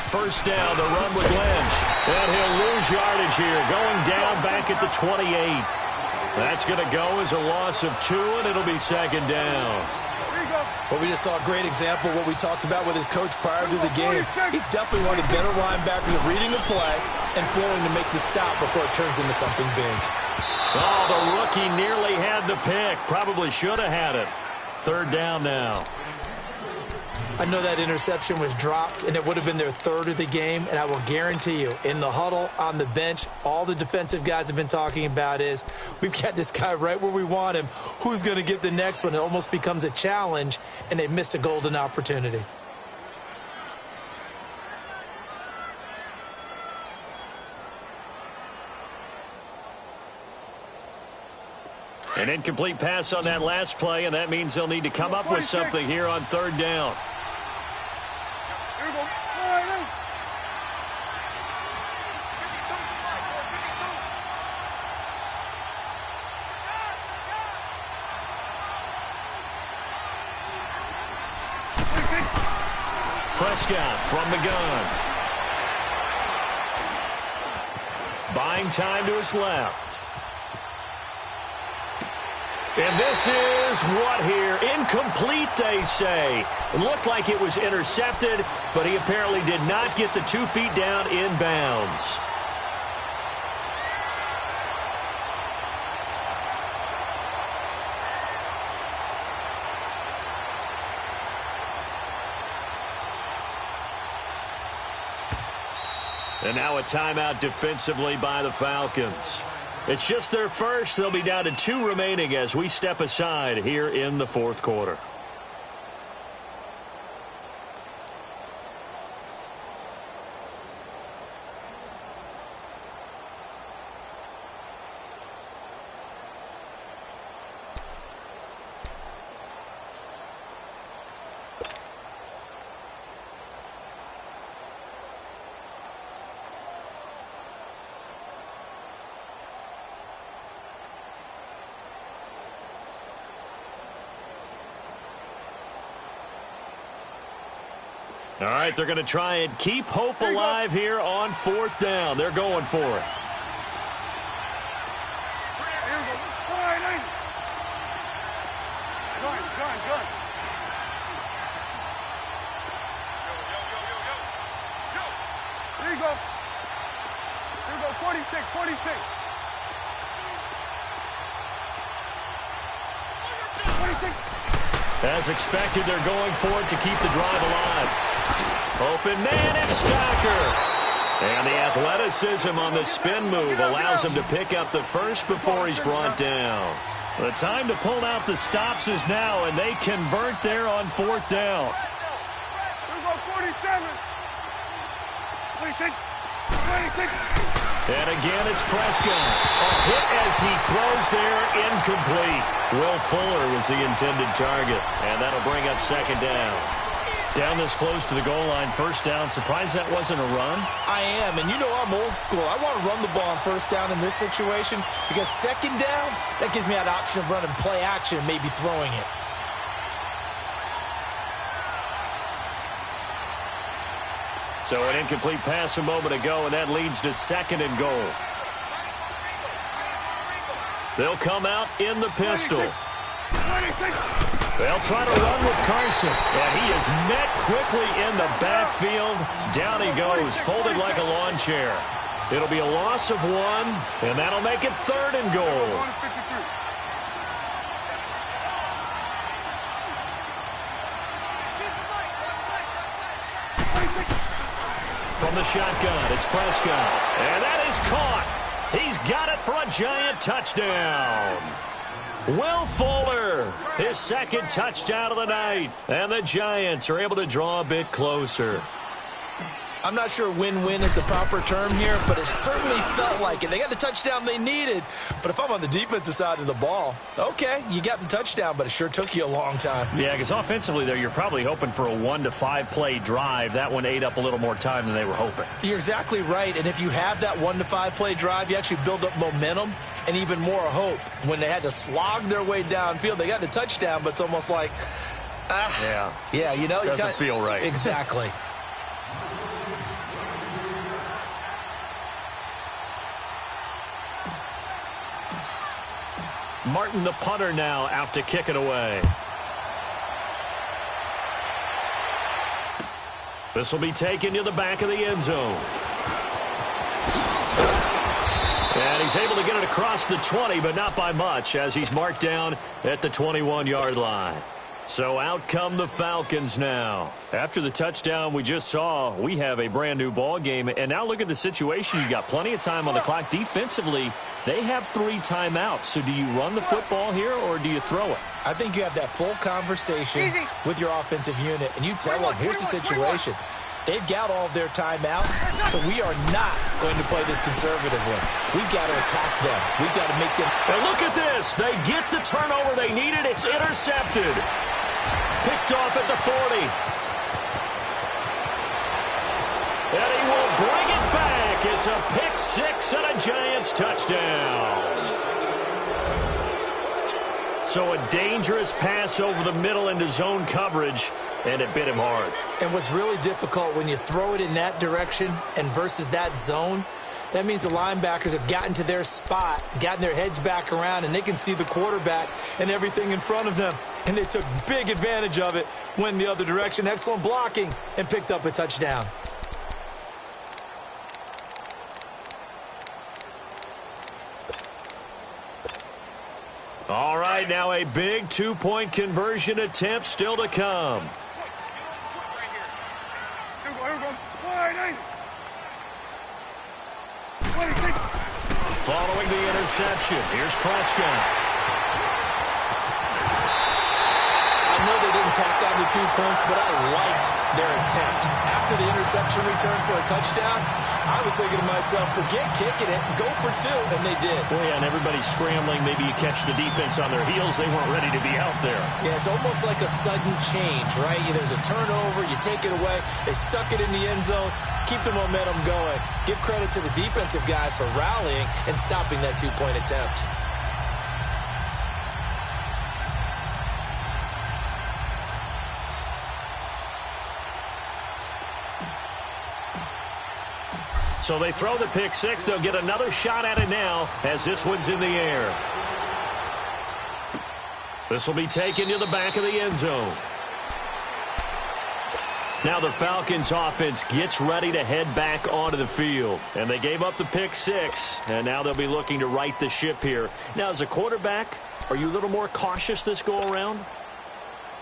1st down, the run with Lynch. And he'll lose yardage here, going down back at the 28. That's going to go as a loss of 2, and it'll be 2nd down. Well, we just saw a great example of what we talked about with his coach prior to the game. He's definitely one of the better linebackers at reading the play and flowing to make the stop before it turns into something big. Oh, the rookie nearly had the pick. Probably should have had it. 3rd down now. I know that interception was dropped, and it would have been their third of the game, and I will guarantee you, in the huddle, on the bench, all the defensive guys have been talking about is, we've got this guy right where we want him. Who's going to get the next one? It almost becomes a challenge, and they missed a golden opportunity. An incomplete pass on that last play, and that means they'll need to come up with something here on third down. Here we go. Prescott from the gun. Buying time to his left. And this is what here? Incomplete, they say. It looked like it was intercepted, but he apparently did not get the 2 feet down in bounds. And now a timeout defensively by the Falcons. It's just their first. They'll be down to 2 remaining as we step aside here in the fourth quarter. All right, they're going to try and keep hope alive here on fourth down. They're going for it. Here we go. Gun. Here you go. 46. As expected, they're going for it to keep the drive alive. Open man, it's Stacker. And the athleticism on the spin move allows him to pick up the first before he's brought down. The time to pull out the stops is now, and they convert there on fourth down. Here we go. 47. 26. And again, it's Prescott. A hit as he throws there, incomplete. Will Fuller was the intended target, and that'll bring up second down. Down this close to the goal line, first down. Surprised that wasn't a run? I am, and you know I'm old school. I want to run the ball on first down in this situation because second down, that gives me an option of running play action and maybe throwing it. So an incomplete pass a moment ago, and that leads to second and goal. They'll come out in the pistol. 26. They'll try to run with Carson. And he is met quickly in the backfield. Down he goes, folded like a lawn chair. It'll be a loss of 1, and that'll make it third and goal. From the shotgun, it's Prescott. And that is caught. He's got it for a giant touchdown. Will Fuller, his second touchdown of the night. And the Giants are able to draw a bit closer. I'm not sure win-win is the proper term here, but it certainly felt like it. They got the touchdown they needed, but if I'm on the defensive side of the ball, okay, you got the touchdown, but it sure took you a long time. Yeah, because offensively there, you're probably hoping for a 1 to 5 play drive. That one ate up a little more time than they were hoping. You're exactly right, and if you have that 1 to 5 play drive, you actually build up momentum and even more hope. When they had to slog their way downfield, they got the touchdown, but it's almost like, yeah, you know, doesn't feel right. Exactly. Martin, the punter, now out to kick it away. This will be taken to the back of the end zone. And he's able to get it across the 20, but not by much, as he's marked down at the 21-yard line. So out come the Falcons now. After the touchdown we just saw, we have a brand new ball game. And now look at the situation. You've got plenty of time on the clock. Defensively, they have 3 timeouts. So do you run the football here or do you throw it? I think you have that full conversation with your offensive unit, and you tell them, here's the situation. They've got all of their timeouts, so we are not going to play this conservatively. We've got to attack them. We've got to make them. And look at this. They get the turnover they needed. It's intercepted. Picked off at the 40. And he will bring it back. It's a pick 6 and a Giants touchdown. So a dangerous pass over the middle into zone coverage, and it bit him hard. And what's really difficult when you throw it in that direction and versus that zone, that means the linebackers have gotten to their spot, gotten their heads back around, and they can see the quarterback and everything in front of them. And they took big advantage of it, went the other direction. Excellent blocking, and picked up a touchdown. All right, now a big 2-point conversion attempt still to come. Following the interception, here's Prescott. I know they didn't tack on the 2 points, but I liked their attempt. After the interception return for a touchdown, I was thinking to myself, forget kicking it, go for 2, and they did. Well, yeah, and everybody's scrambling. Maybe you catch the defense on their heels. They weren't ready to be out there. Yeah, it's almost like a sudden change, right? There's a turnover, you take it away, they stuck it in the end zone, keep the momentum going. Give credit to the defensive guys for rallying and stopping that 2-point attempt. So they throw the pick 6. They'll get another shot at it now as this one's in the air. This will be taken to the back of the end zone. Now the Falcons offense gets ready to head back onto the field. And they gave up the pick 6, and now they'll be looking to right the ship here. Now, as a quarterback, are you a little more cautious this go-around?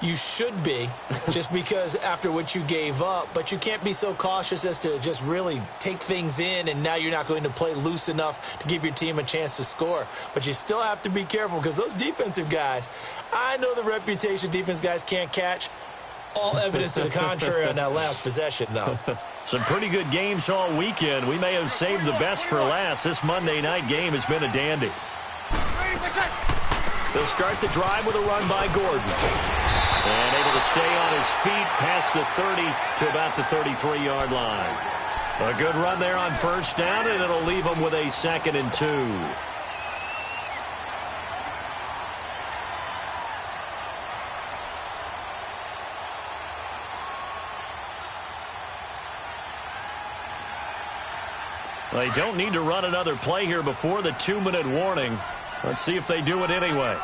You should be, just because after what you gave up, but you can't be so cautious as to just really take things in, and now you're not going to play loose enough to give your team a chance to score. But you still have to be careful because those defensive guys, I know the reputation defense guys can't catch. All evidence to the contrary on that last possession, though. Some pretty good games all weekend. We may have saved the best for last. This Monday night game has been a dandy. They'll start the drive with a run by Gordon. And able to stay on his feet past the 30 to about the 33-yard line. A good run there on first down, and it'll leave them with a 2nd and 2. They don't need to run another play here before the 2-minute warning. Let's see if they do it anyway.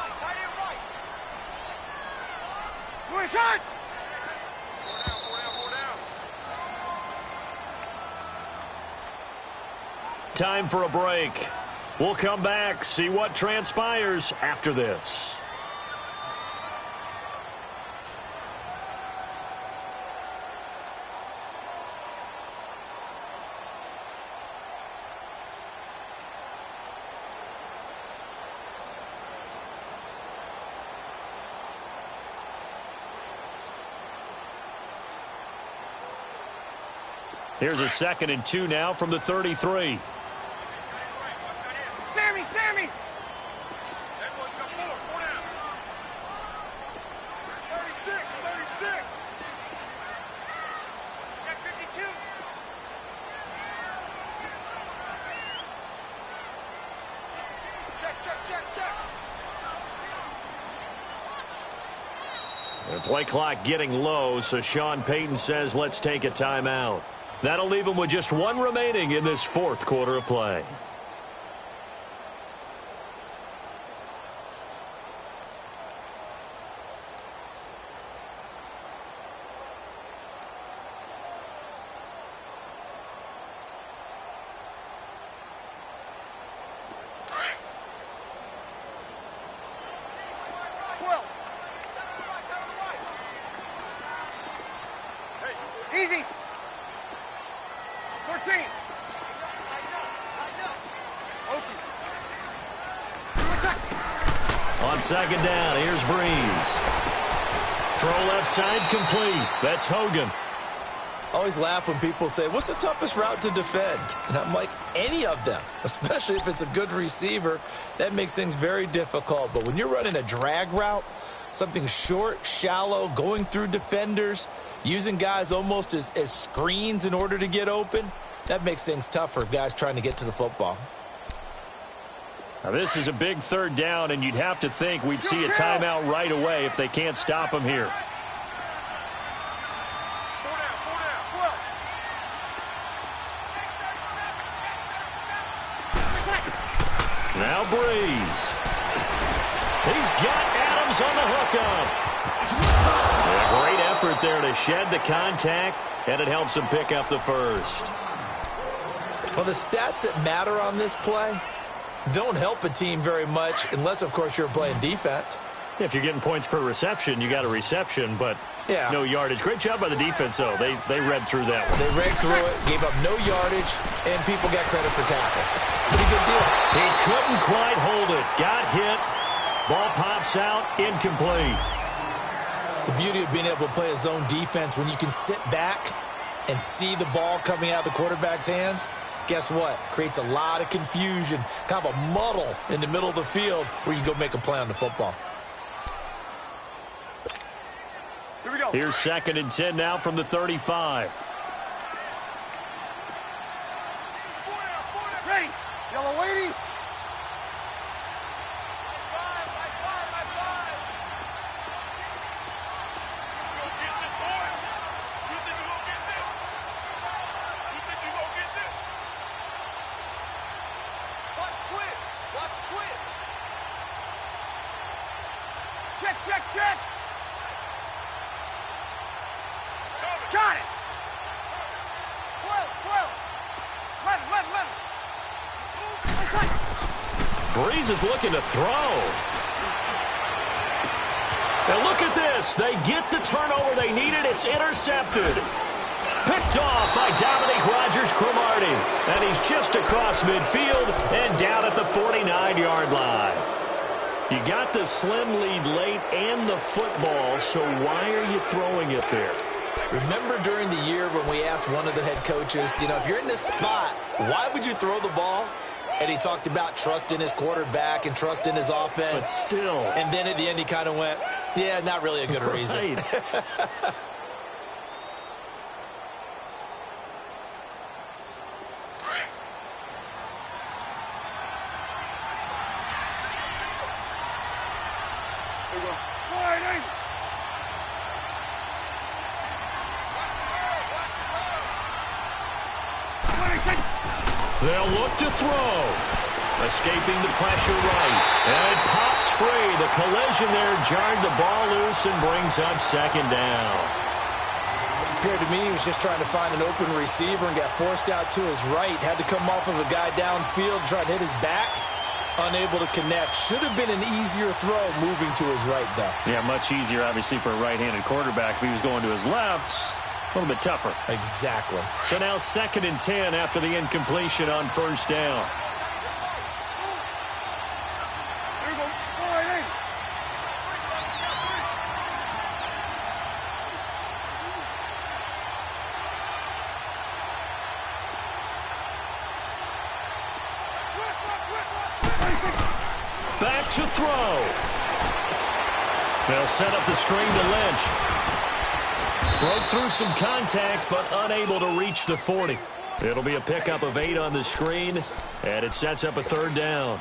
Time for a break. We'll come back, see what transpires after this. Here's a 2nd and 2 now from the 33. Sammy! Check 52. Check. The play clock getting low, so Sean Payton says let's take a timeout. That'll leave them with just 1 remaining in this 4th quarter of play. 14. 14. On second down, here's Breeze. Throw left side complete. That's Hogan. I always laugh when people say, what's the toughest route to defend? And I'm like, any of them, especially if it's a good receiver. That makes things very difficult. But when you're running a drag route, something short, shallow, going through defenders, using guys almost as screens in order to get open, that makes things tough for guys trying to get to the football. Now, this is a big third down, and you'd have to think we'd see a timeout right away if they can't stop him here. Now Breeze. He's got Adams on the hookup. A great effort there to shed the contact, and it helps him pick up the first. Well, the stats that matter on this play don't help a team very much unless, of course, you're playing defense. If you're getting points per reception, you got a reception, but no yardage. Great job by the defense, though. They read through that one. They read through it, gave up no yardage, and people got credit for tackles. Pretty good deal. He couldn't quite hold it. Got hit. Ball pops out. Incomplete. The beauty of being able to play a zone defense when you can sit back and see the ball coming out of the quarterback's hands, guess what? Creates a lot of confusion, kind of a muddle in the middle of the field where you go make a play on the football. Here we go. Here's 2nd and 10 now from the 35. Ready. Yellow lady. Check, check. Got it. 12. Let. Breeze is looking to throw. Now look at this. They get the turnover they needed. It's intercepted. Picked off by Dominique Rodgers-Cromartie. And he's just across midfield and down at the 49-yard line. You got the slim lead late and the football, so why are you throwing it there? Remember during the year when we asked one of the head coaches, if you're in this spot, why would you throw the ball? And he talked about trust in his quarterback and trust in his offense. But still. And then at the end he kind of went, yeah, not really a good reason. Right. They'll look to throw. Escaping the pressure right. And it pops free. The collision there jarred the ball loose and brings up 2nd down. It appeared to me he was just trying to find an open receiver and got forced out to his right. Had to come off of a guy downfield, try to hit his back. Unable to connect. Should have been an easier throw moving to his right, though. Yeah, much easier, obviously, for a right-handed quarterback. If he was going to his left, a little bit tougher. Exactly. So now 2nd and 10 after the incompletion on 1st down. Here we go. Back to throw. They'll set up the screen to Lynch. Broke through some contact, but unable to reach the 40. It'll be a pickup of 8 on the screen, and it sets up a 3rd down.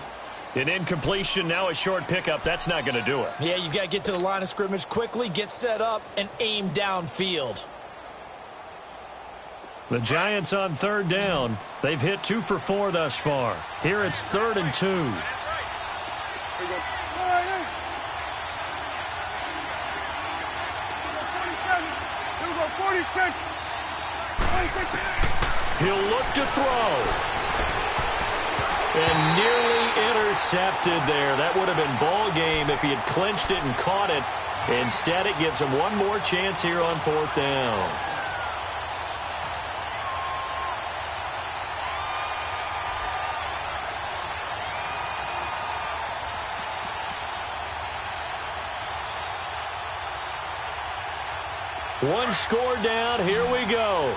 An incompletion, now a short pickup. That's not going to do it. Yeah, you've got to get to the line of scrimmage quickly, get set up, and aim downfield. The Giants on 3rd down. They've hit 2 for 4 thus far. Here it's 3rd and 2. Here we go. 46. He'll look to throw. And nearly intercepted there. That would have been ball game if he had clinched it and caught it. Instead, it gives him one more chance here on 4th down. One score down. Here we go.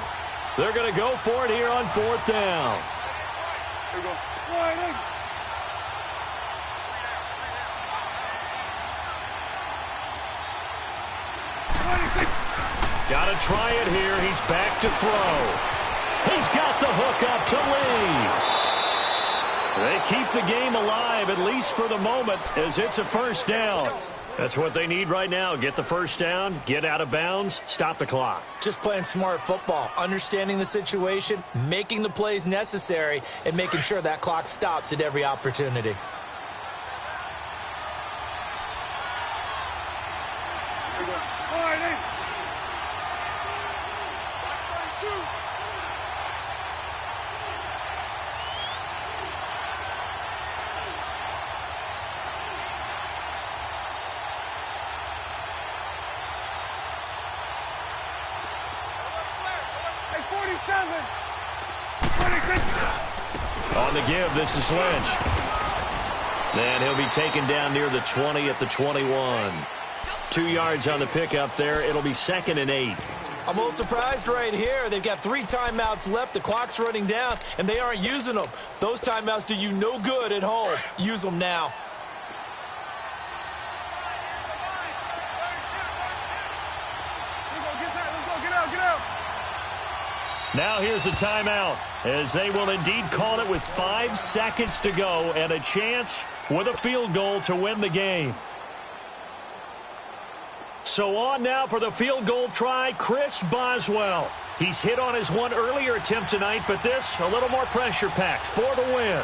They're going to go for it here on 4th down. Here we go. Sliding. Got to try it here. He's back to throw. He's got the hook up to lead. They keep the game alive, at least for the moment, as it's a first down. That's what they need right now. Get the first down, get out of bounds, stop the clock. Just playing smart football, understanding the situation, making the plays necessary, and making sure that clock stops at every opportunity. Here we go. Sliding. Hey, 47. 26. On the give, this is Lynch. And he'll be taken down near the 20 at the 21. 2 yards on the pickup there. It'll be 2nd and 8. I'm a little surprised right here. They've got 3 timeouts left. The clock's running down, and they aren't using them. Those timeouts do you no good at home. Use them now. Let's go, get out, get out. Now here's a timeout, as they will indeed call it with 5 seconds to go and a chance with a field goal to win the game. So on now for the field goal try, Chris Boswell. He's hit on his one earlier attempt tonight, but this a little more pressure-packed for the win.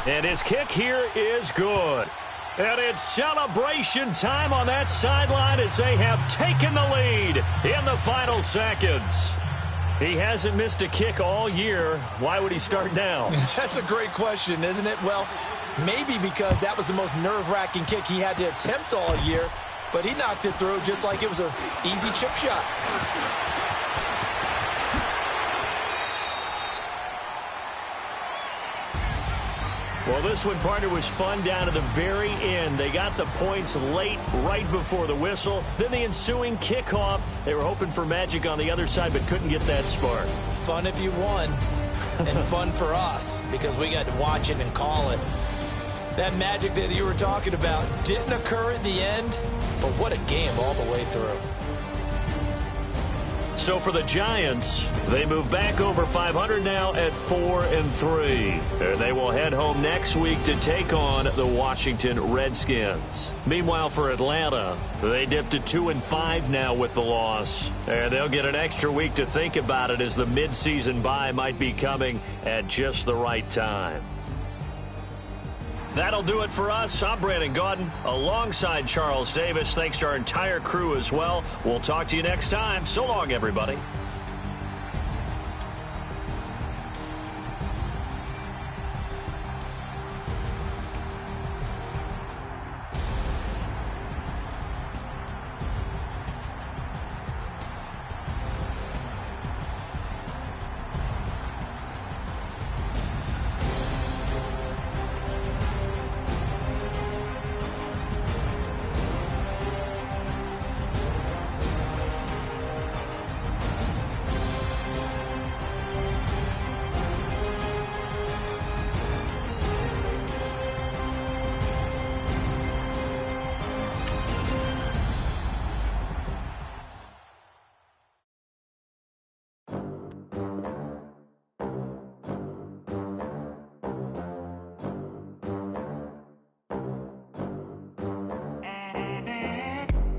And his kick here is good. And it's celebration time on that sideline as they have taken the lead in the final seconds. He hasn't missed a kick all year. Why would he start now? That's a great question, isn't it? Well, maybe because that was the most nerve-wracking kick he had to attempt all year, but he knocked it through just like it was an easy chip shot. Well, this one, partner, was fun down to the very end. They got the points late, right before the whistle. Then the ensuing kickoff. They were hoping for magic on the other side, but couldn't get that spark. Fun if you won, and fun for us, because we got to watch it and call it. That magic that you were talking about didn't occur at the end, but what a game all the way through. So for the Giants, they move back over 500 now at 4-3. And they will head home next week to take on the Washington Redskins. Meanwhile, for Atlanta, they dipped to 2-5 now with the loss. And they'll get an extra week to think about it, as the midseason bye might be coming at just the right time. That'll do it for us. I'm Brandon Gaudin alongside Charles Davis. Thanks to our entire crew as well. We'll talk to you next time. So long, everybody.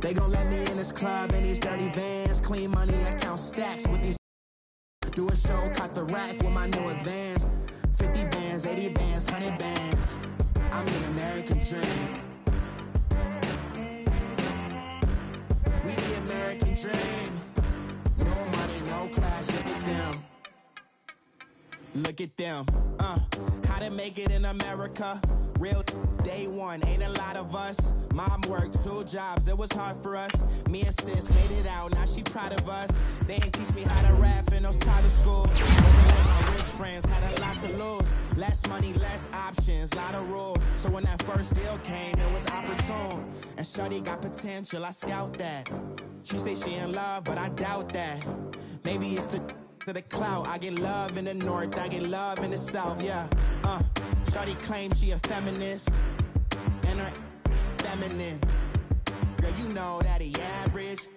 They gon' let me in this club in these dirty vans. Clean money, I count stacks with these. Do a show, cop the rack with my new advance. 50 bands, 80 bands, 100 bands. I'm the American dream. We the American dream. No money, no class, look at them. Look at them. How to make it in America. Real day one, ain't a lot of us. Mom worked 2 jobs, it was hard for us. Me and sis made it out, now she proud of us. They ain't teach me how to rap in those private schools. Wasn't like my rich friends, had a lot to lose. Less money, less options, lot of rules. So when that first deal came, it was opportune. And shorty got potential, I scout that. She say she in love, but I doubt that. Maybe it's to the clout. I get love in the north, I get love in the south, yeah. Shorty claims she a feminist, and her feminine. Girl, you know that he average.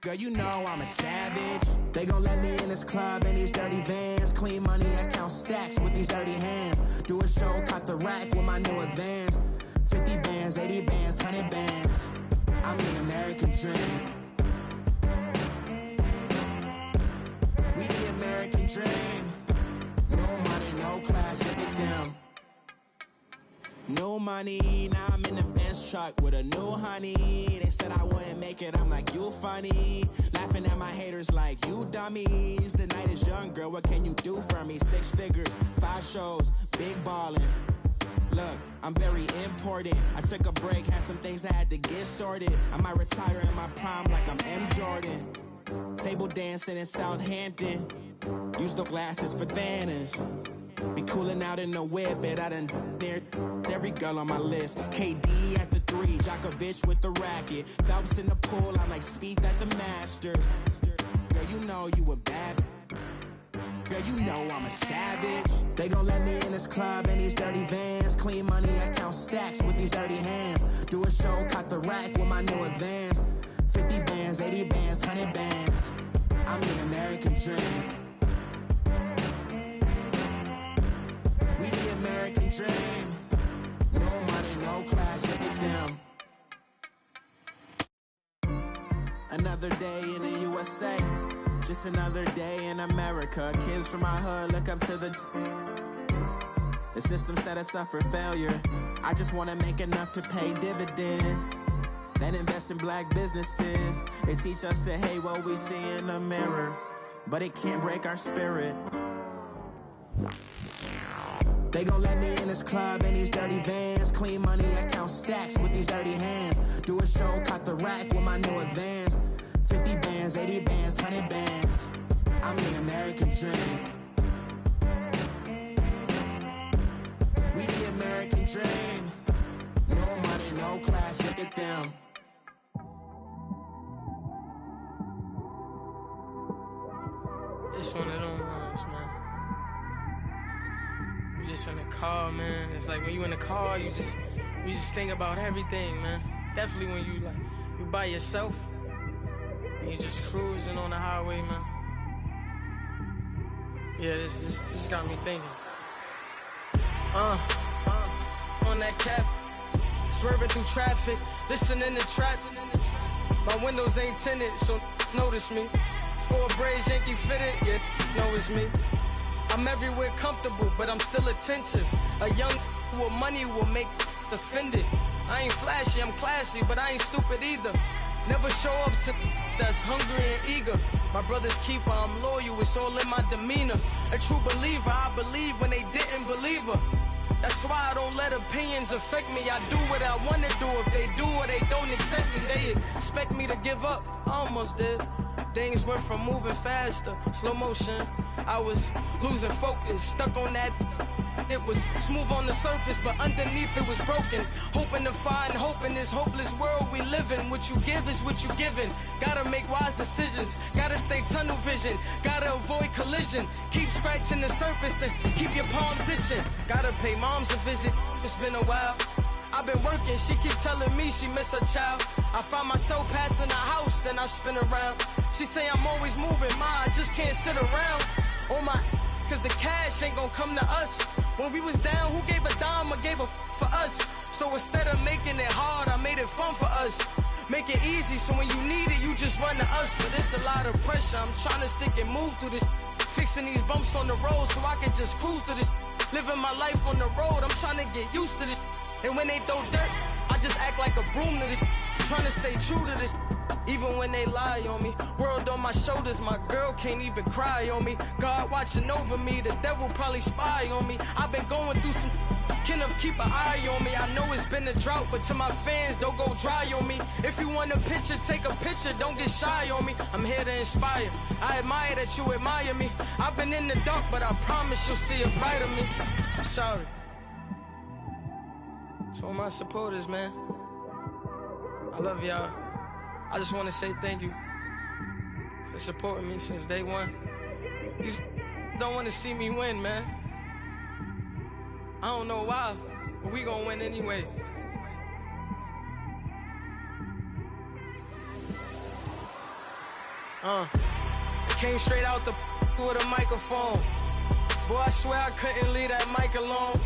Girl, you know I'm a savage. They gon' let me in this club in these dirty vans. Clean money, I count stacks with these dirty hands. Do a show, caught the rack with my new advance. 50 bands, 80 bands, 100 bands. I'm the American dream. We the American dream. No money, no class, look at them. No money, now I'm in the Benz truck with a new honey. They said I wouldn't make it, I'm like, you funny. Laughing at my haters like, you dummies. The night is young, girl, what can you do for me? 6 figures, 5 shows, big ballin'. Look, I'm very important. I took a break, had some things I had to get sorted. I might retire in my prime like I'm M. Jordan. Table dancing in Southampton. Use the glasses for Vannas. Be cooling out in the whip, but I done there every girl on my list. KD at the 3, Djokovic with the racket. Phelps in the pool, I'm like Speed at the Masters. Girl, you know you a bad. Girl, you know I'm a savage. They gon' let me in this club in these dirty vans. Clean money, I count stacks with these dirty hands. Do a show, caught the rack with my new advance. 50 bands, 80 bands, 100 bands. I'm the American dream. We the American dream. No money, no class, look at them. Another day in the USA. Just another day in America. Kids from my hood look up to the system set us up for failure. I just wanna make enough to pay dividends, then invest in black businesses. They teach us to hate what we see in the mirror, but it can't break our spirit. They gon' let me in this club in these dirty vans. Clean money, I count stacks with these dirty hands. Do a show, caught the rack with my new advance. 50 bands, 80 bands, 100 bands. I'm the American dream. We the American dream. No money, no class, look at them. It's one of them ones, man. You just in the car, man. It's like when you in the car, you just think about everything, man. Definitely when you by yourself. You just cruising on the highway, man. Yeah, this got me thinking. On that cap, swerving through traffic, listening to trap. My windows ain't tinted, so notice me. 4 braids, Yankee fitted, yeah, know it's me. I'm everywhere comfortable, but I'm still attentive. A young with money will make offended. I ain't flashy, I'm classy, but I ain't stupid either. Never show up to that's hungry and eager. My brother's keeper, I'm loyal, it's all in my demeanor. A true believer, I believe when they didn't believe her. That's why I don't let opinions affect me. I do what I want to do. If they do or they don't accept me, they expect me to give up. I almost did. Things went from moving faster, slow motion. I was losing focus, stuck on that. It was smooth on the surface, but underneath it was broken. Hoping to find hope in this hopeless world we live in. What you give is what you given. Gotta make wise decisions. Gotta stay tunnel vision. Gotta avoid collision. Keep scratching the surface and keep your palms itching. Gotta pay moms a visit. It's been a while. I've been working, she keep telling me she miss her child. I find myself passing the house, then I spin around. She say I'm always moving, ma, I just can't sit around. Oh my, cause the cash ain't gonna come to us. When we was down, who gave a dime or gave a for us? So instead of making it hard, I made it fun for us. Make it easy, so when you need it, you just run to us. But it's a lot of pressure, I'm trying to stick and move through this. Fixing these bumps on the road so I can just cruise to this. Living my life on the road, I'm trying to get used to this. And when they throw dirt, I just act like a broom to this. Trying to stay true to this. even when they lie on me. World on my shoulders, my girl can't even cry on me. God watching over me, the devil probably spy on me. I've been going through some, Kenneth keep an eye on me. I know it's been a drought, but to my fans, don't go dry on me. If you want a picture, take a picture, don't get shy on me. I'm here to inspire, I admire that you admire me. I've been in the dark, but I promise you'll see a brighter me. I'm sorry. To all my supporters, man, I love y'all. I just want to say thank you for supporting me since day one. You don't want to see me win, man. I don't know why, but we gonna win anyway. Came straight out the with a microphone. Boy, I swear I couldn't leave that mic alone.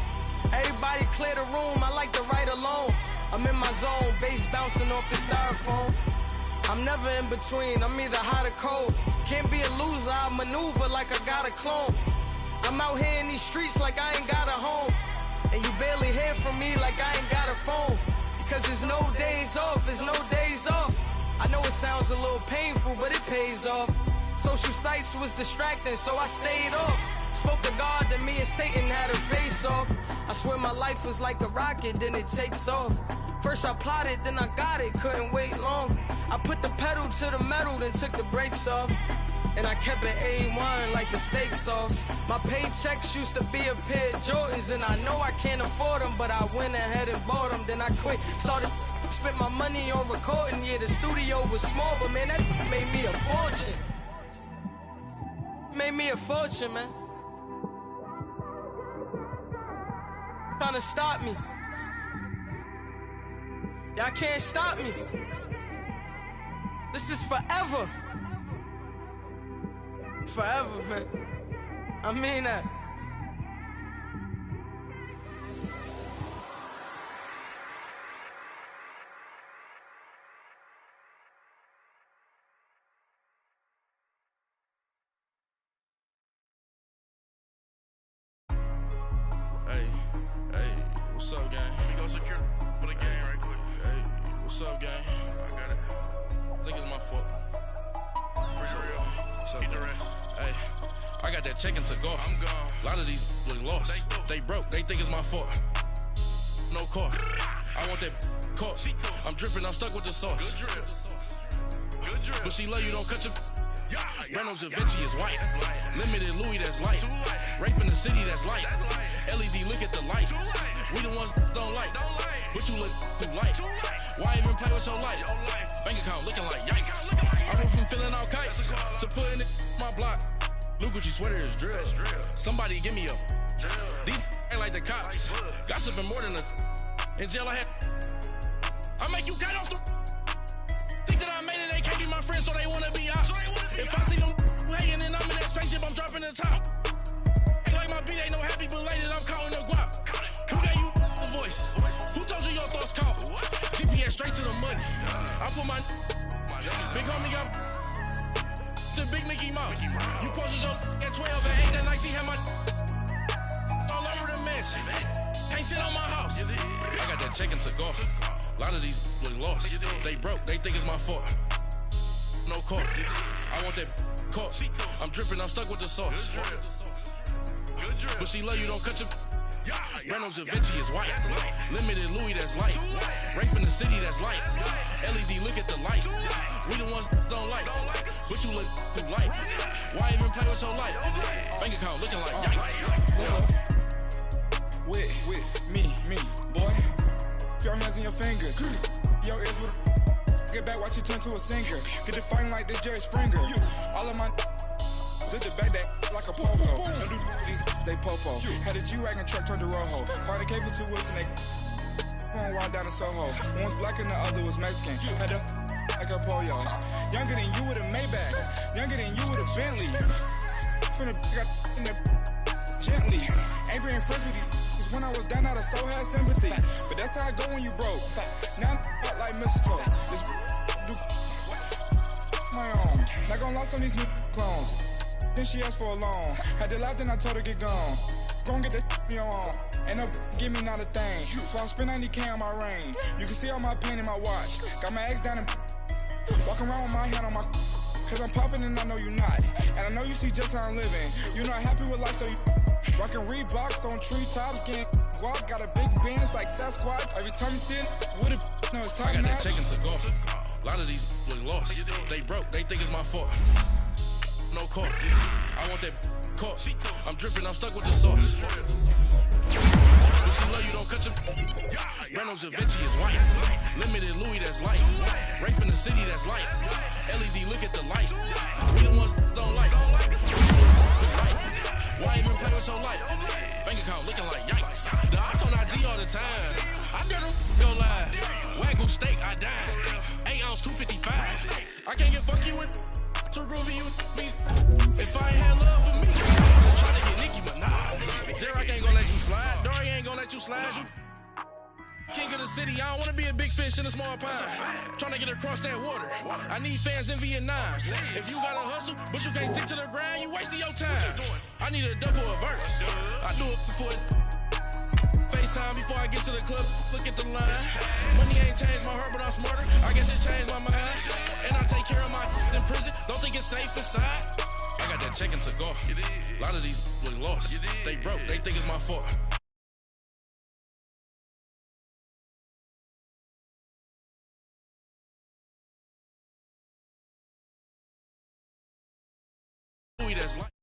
Everybody clear the room, I like to write alone. I'm in my zone, bass bouncing off the styrofoam. I'm never in between, I'm either hot or cold. Can't be a loser, I maneuver like I got a clone. I'm out here in these streets like I ain't got a home. And you barely hear from me like I ain't got a phone. Because there's no days off, there's no days off. I know it sounds a little painful, but it pays off. Social sites was distracting, so I stayed off. Spoke to God, then me and Satan had a face off. I swear my life was like a rocket, then it takes off. First I plotted, then I got it, couldn't wait long. I put the pedal to the metal, then took the brakes off. And I kept it A1 like the steak sauce. My paychecks used to be a pair of Jordans, and I know I can't afford them, but I went ahead and bought them. Then I quit, started spent my money on recording. Yeah, the studio was small, but man, that made me a fortune. Made me a fortune, man. Trying to stop me. Y'all can't stop me. This is forever. Forever, man. I mean that. Hey, what's up, gang? Let me go secure for the gang right quick. Hey, what's up, gang? I got it. I think it's my fault. For real. What's up, the rest. Hey, I got that check-in to go. I'm gone. A lot of these look lost. They broke. They think it's my fault. No car. I want that caught. I'm dripping. I'm stuck with the sauce. Good drip. Good drip. But she love you. Don't cut your. Reynolds Da Vinci is white. Limited Louis, that's light. Rape in the city, that's light. LED, look at the light. We the ones don't like. But you look too light. Why even play with your life? Bank account looking like yikes. I went from filling out kites to putting it my block. New Gucci sweater is drill. Somebody give me a. These ain't like the cops. Gossiping more than a. In jail I had. I make you cut off the. Think that I made it, they can't be my friends, so they wanna be ops. If I see them hating and I'm in that spaceship, I'm dropping the top. Ain't like my beat ain't no happy belated, I'm counting the guap. Who gave you a voice? Who told you your thoughts count? GPS straight to the money. I put my big homie got the big Mickey Mouse. You posted your at 12 and 8 that night, she had my all over the mansion. Can't sit on my house. I got that check-in to golf. A lot of these look lost. They broke, they think it's my fault. No car. I want that caught. I'm dripping, I'm stuck with the sauce. But she love you, don't cut your. Reynolds Da Vinci is white. Limited Louis, that's light. Rape in the city, that's light. LED, look at the light. We the ones don't like. But you look too light. Why even play with your life? Bank account looking like yikes. With me, boy. Your hands and your fingers. Your ears with get back, watch you turn to a singer. Get to fighting like this Jerry Springer. All of my zip the back that like a popo. Don't do these they popo. Had a G-Wagon truck turned to Rojo. Find a cable 2 wheels and they going wild down in Soho. One was black and the other was Mexican. Had a like a pollo. Younger than you with a Maybach. Younger than you with a Bentley. From the got in the gently. Ain't being friends with these. When I was down out of so had sympathy. But that's how I go when you broke. Now I'm out like mistletoe. This do my own. Not gonna lost on these new clones. Then she asked for a loan. Had to laugh, then I told her get gone. Gon' get that me on. Ain't no give me not a thing. So I spend 90K on my range. You can see all my pain in my watch. Got my ex down in Walk around with my hand on my, cause I'm popping and I know you not. And I know you see just how I'm living. You're not happy with life, so you rockin' Reeboks on treetops, getting guap. Got a big bands like Sasquatch. Every time you see it, with it, no, it's top I got notch. that check into golf. A lot of these look lost. They broke, they think it's my fault. No court. I want that court. I'm dripping, I'm stuck with the sauce. But she love you, don't cut your. Breno Javinci is white. Limited Louis, that's light. Rape in the city, that's light. LED, look at the light. We the ones don't like. Why even play with your life? Bank account looking like yikes. The ops on IG all the time. I dare them go live. Wagyu steak, I dine. 8 ounce, 255. I can't get fuck you with too groovy you me. If I ain't had love for me, I'm trying to get Nicki Minaj. J-Rock ain't gonna let you slide. Dory ain't gonna let you slide. You king of the city, I don't wanna be a big fish in a small pond. Trying to get across that water. I need fans in Vietnam. If you gotta hustle, but you can't stick to the grind, you wasting your time. I need a double a verse. I do it before FaceTime before I get to the club. Look at the line. Money ain't changed my heart, but I'm smarter. I guess it changed my mind. And I take care of my in prison. Don't think it's safe inside. I got that check into golf. A lot of these look lost. They broke. They think it's my fault. That's like